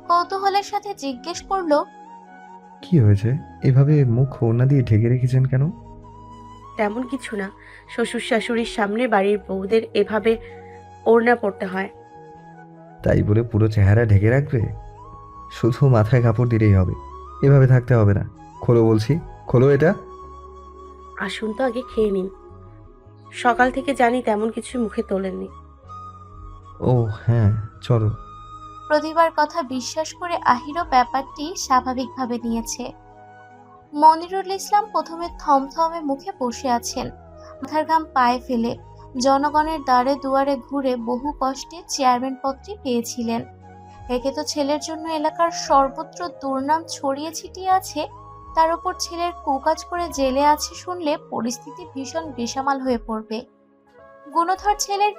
কৌতূহলের সাথে জিজ্ঞেস করলো, কি হয়েছে? এভাবে মুখ ওড়না দিয়ে ঢেকে রেখেছেন কেন? তেমন কিছু না। শ্বশুর শাশুড়ির সামনে বাড়ির বউদের এভাবে ওড়না পড়তে হয়। তাই বলে পুরো চেহারা ঢেকে রাখবে? শুধু মাথায় কাপড় দিলেই হবে, এভাবে থাকতে হবে না। খোলো বলছি, খোলো এটা। আসুন তো আগে খেয়ে নিন। সকাল থেকে জানি তেমন কিছু মুখে তোলেননি। ও হ্যাঁ, চলো। প্রতিভার কথা বিশ্বাস করে আহিরও ব্যাপারটি স্বাভাবিকভাবে নিয়েছে। মনিরুল ইসলাম প্রথমে থমথমে মুখে বসে আছেন, মাথার ঘাম পায়ে ফেলে। জনগণের দ্বারে দুয়ারে ঘুরে বহু কষ্টে চেয়ারম্যান পদটি পেয়েছিলেন। একে তো ছেলের জন্য এলাকার সর্বত্র দুর্নাম ছড়িয়ে ছিটিয়ে আছে, তার উপর ছেলের কুকাজ করে জেলে আছে শুনলে পরিস্থিতি ভীষণ বেসামাল হয়ে পড়বে। গুণধর ছেলের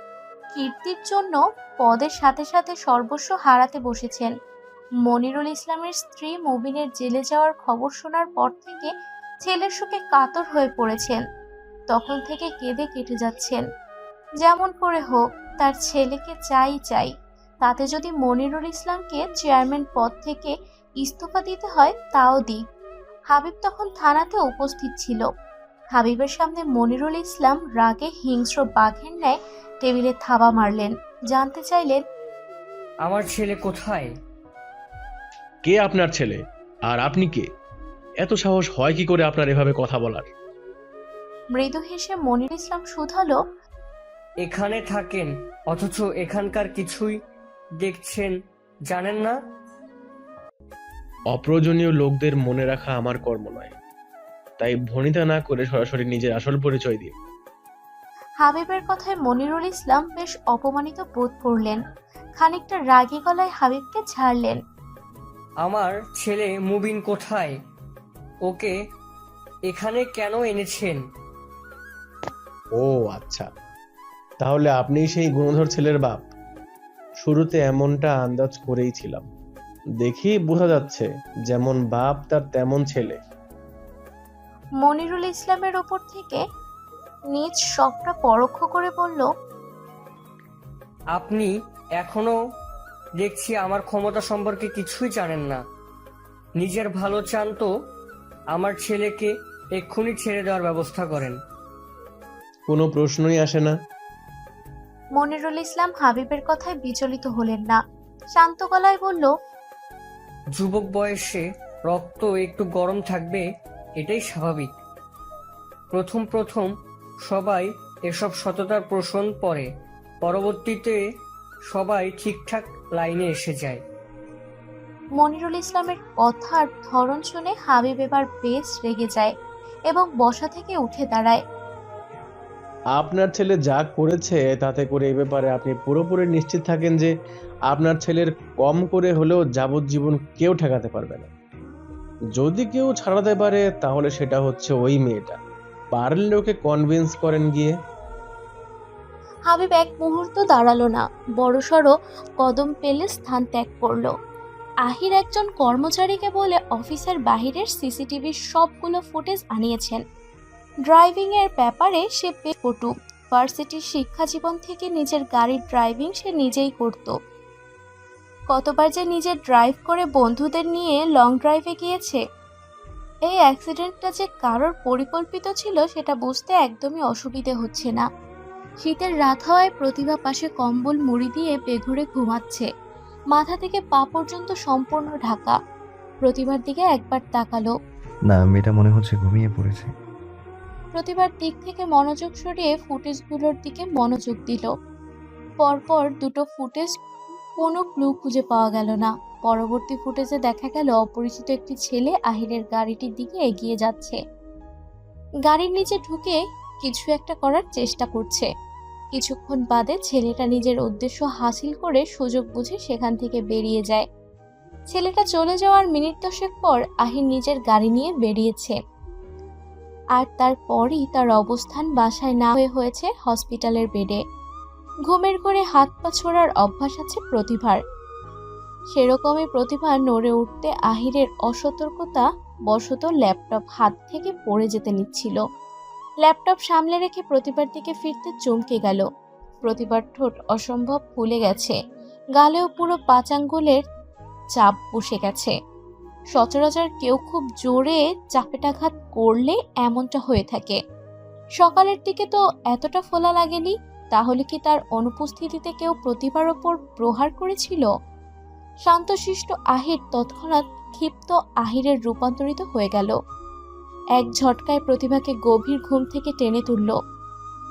কীর্তির জন্য পদের সাথে সাথে সর্বস্ব হারাতে বসেছেন। মনিরুল ইসলামের স্ত্রী মুবিনের জেলে যাওয়ার খবর শোনার পর থেকে ছেলের শোকে কাতর হয়ে পড়েছেন। তখন থেকে কেঁদে কেটে যাচ্ছেন। যেমন করে হোক তার ছেলেকে চাই। তাতে যদি মনিরুল ইসলামকে চেয়ারম্যান পদ থেকে ইস্তফা দিতে হয় তাও দিক। হাবিব তখন থানাতে উপস্থিত ছিল। হাবিবের সামনে মনিরুল ইসলাম রাগে হিংস্র বাঘের ন্যায় টেবিলে থাবা মারলেন। জানতে চাইলেন, আমার ছেলে কোথায়? কে আপনার ছেলে? আর আপনি কে? এত সাহস হয় কি করে আপনার এভাবে কথা বলার? মৃদু হেসে মনির ইসলাম শুধালো, এখানে থাকেন অথচ এখানকার কিছুই দেখছেন জানেন না? অপ্রয়োজনীয় লোকদের মনে রাখা আমার কর্ম নয়, তাই ভনিতা না করে সরাসরি নিজের আসল পরিচয় দিন। হাবিবের কথায় মনিরুল ইসলাম বেশ অপমানিত বোধ করলেন। খানিকটা রাগী গলায় হাবিবকে ঝাড়লেন। আমার ছেলে মুবিন কোথায়? ওকে এখানে কেন এনেছেন? ও আচ্ছা, তাহলে আপনিই সেই গুণধর ছেলের বাপ। শুরুতে এমনটা আন্দাজ করেই ছিলাম। দেখি বোঝা যাচ্ছে যেমন বাপ তার তেমন ছেলে। মনিরুল ইসলামের ওপর থেকে নিজ সবটা পরোক্ষ করে বলল, আপনি এখনো দেখছি আমার ক্ষমতা সম্পর্কে কিছুই জানেন না। নিজের ভালো চান তো আমার ছেলেকে এক্ষুনি ছেড়ে দেওয়ার ব্যবস্থা করেন। কোনো প্রশ্নই আসে না। মনিরুল ইসলাম হাবিবের কথায় বিচলিত হলেন না। শান্ত গলায় বলল, যুবক বয়সে রক্ত একটু গরম থাকবে, এটাই স্বাভাবিক। প্রথম সবাই এসব সততার প্রশ্ন পড়ে, পরবর্তীতে সবাই ঠিকঠাক লাইনে এসে যায়। মনিরুল ইসলামের কথার ধরন শুনে হাবিব এবার বেশ রেগে যায় এবং বসা থেকে উঠে দাঁড়ায়। আপনার ছেলে যা করেছে তাতে করে এই ব্যাপারে আপনি পুরোপুরি নিশ্চিত থাকেন যে আপনার ছেলের কম করে হলেও যাবজ্জীবন কেউ ঠেকাতে পারবে না। যদি কেউ ছাড়াতে পারে তাহলে সেটা হচ্ছে ওই মেয়েটা। পারলে ওকে কনভিন্স করেন গিয়ে। হাবিব এক মুহূর্ত দাঁড়ালো না, বড়সড় কদম পেলে স্থান ত্যাগ করলো। আহির একজন কর্মচারীকে বলে অফিসের বাহিরের সিসিটিভির সবগুলো ফুটেজ আনিয়েছেন। ড্রাইভিং এর ব্যাপারে সে বেশ পটু। ভার্সিটির শিক্ষা জীবন থেকে নিজের গাড়ির ড্রাইভিং সে নিজেই করত। কতবার যে নিজে ড্রাইভ করে বন্ধুদের নিয়ে লং ড্রাইভে গিয়েছে। এই অ্যাক্সিডেন্টটা যে কারোর পরিকল্পিত ছিল সেটা বুঝতে একদমই অসুবিধে হচ্ছে না। শীতের রাত হওয়ায় প্রতিভা পাশে কম্বল মুড়ি দিয়ে বেঘুরে ঘুমাচ্ছে। মাথা থেকে পা পর্যন্ত সম্পূর্ণ ঢাকা। প্রতিভার দিকে একবার তাকালো। না, মেয়েটা মনে হচ্ছে ঘুমিয়ে পড়েছে। প্রতিভার দিক থেকে মনোযোগ সরিয়ে ফুটেজগুলোর দিকে মনোযোগ দিল। পরপর দুটো ফুটেজ কোনো ক্লু খুঁজে পাওয়া গেল না। পরবর্তী ফুটেজে দেখা গেল অপরিচিত একটি ছেলে আহিরের গাড়িটির দিকে এগিয়ে যাচ্ছে। গাড়ির নিচে ঢুকে কিছু একটা করার চেষ্টা করছে। কিছুক্ষণ বাদে ছেলেটা নিজের উদ্দেশ্য হাসিল করে সুযোগ বুঝে সেখান থেকে বেরিয়ে যায়। ছেলেটা চলে যাওয়ার মিনিট 10 পর আহির নিজের গাড়ি নিয়ে বেরিয়েছে। আর তারপরই তার অবস্থান বাসায় না হয়েছে হসপিটালের বেডে। ঘুমের ঘরে হাত পা ছোড়ার অভ্যাস আছে প্রতিভার। সেরকমই প্রতিভা নড়ে উঠতে আহিরের অসতর্কতা বশত ল্যাপটপ হাত থেকে পড়ে যেতে নিচ্ছিল। ল্যাপটপ সামলে রেখে প্রতিভার দিকে ফিরতে চমকে গেল। প্রতিভার ঠোঁট অসম্ভব ফুলে গেছে, গালেও পুরো 5 আঙ্গুলের চাপ বসে গেছে। সচরাচর কেউ খুব জোরে চাপেটাঘাত করলে এমনটা হয়ে থাকে। সকালের দিকে তো এতটা ফোলা লাগেনি। তাহলে কি তার অনুপস্থিতিতে কেউ প্রতিভার ওপর প্রহার করেছিল? শান্তশিষ্ট আহির তৎক্ষণাৎ ক্ষিপ্ত আহিরের রূপান্তরিত হয়ে গেল। এক ঝটকায় প্রতিভাকে গভীর ঘুম থেকে টেনে তুলল।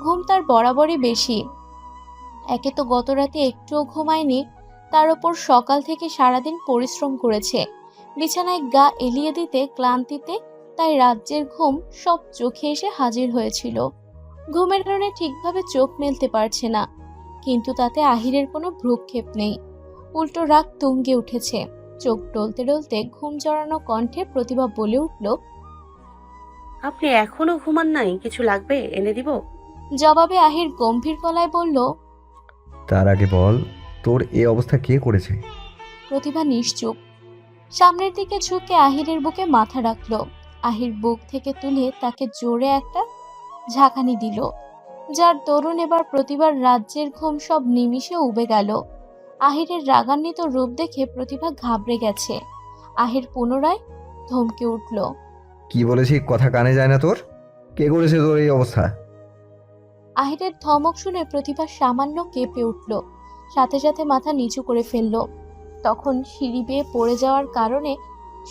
ঘুম তার বরাবরই বেশি। একে তো গত রাতে একটুও ঘুমায়নি, তার ওপর সকাল থেকে সারাদিন পরিশ্রম করেছে। বিছানায় গা এলিয়ে দিতে ক্লান্তিতে তাই রাজ্যের ঘুম সব চোখে এসে হাজির হয়েছিল। ঘুমের কারণে ঠিকভাবে চোখ মেলতে পারছে না, কিন্তু তাতে আহিরের কোনো ভ্রুক্ষেপ নেই। উল্টো রাগ তুঙ্গে উঠেছে। চোখ ডলতে ডলতে ঘুম জড়ানো কণ্ঠে প্রতিভা বলে উঠল, আপনি এখনো ঘুমান নাই? কিছু লাগবে এনে দিব? জবাবে আহির গম্ভীর গলায় বলল, তার আগে বল, তোর এই অবস্থা কে করেছে? প্রতিভা নিশ্চুপ। সামনের দিকে ঝুঁকে আহিরের বুকে মাথা রাখল। আহির বুক থেকে তুলে তাকে জোরে একটা ঝাঁকানি দিল, যার দরুন এবার প্রতিভার রাজ্যের ঘুম সব নিমিষে উবে গেল। আহিরের রাগান্বিত রূপ দেখে প্রতিভা ঘাবড়ে গেছে। আহির পুনরায় ধমকে উঠল। কি বলেছি কথা কানে যায় না তোর? কে করেছে তোর এই অবস্থা? আহিরের ধমক শুনে প্রতিভা সামান্য কেঁপে উঠল, সাথে সাথে মাথা নিচু করে ফেলল। তখন সিঁড়ি বেয়ে পড়ে যাওয়ার কারণে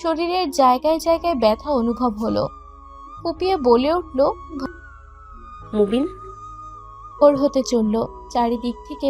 শরীরের জায়গায় জায়গায় ব্যথা অনুভব হলো। ফুপিয়ে বলে উঠল, মুবিন ভোর হতে চলল। চারিদিক থেকে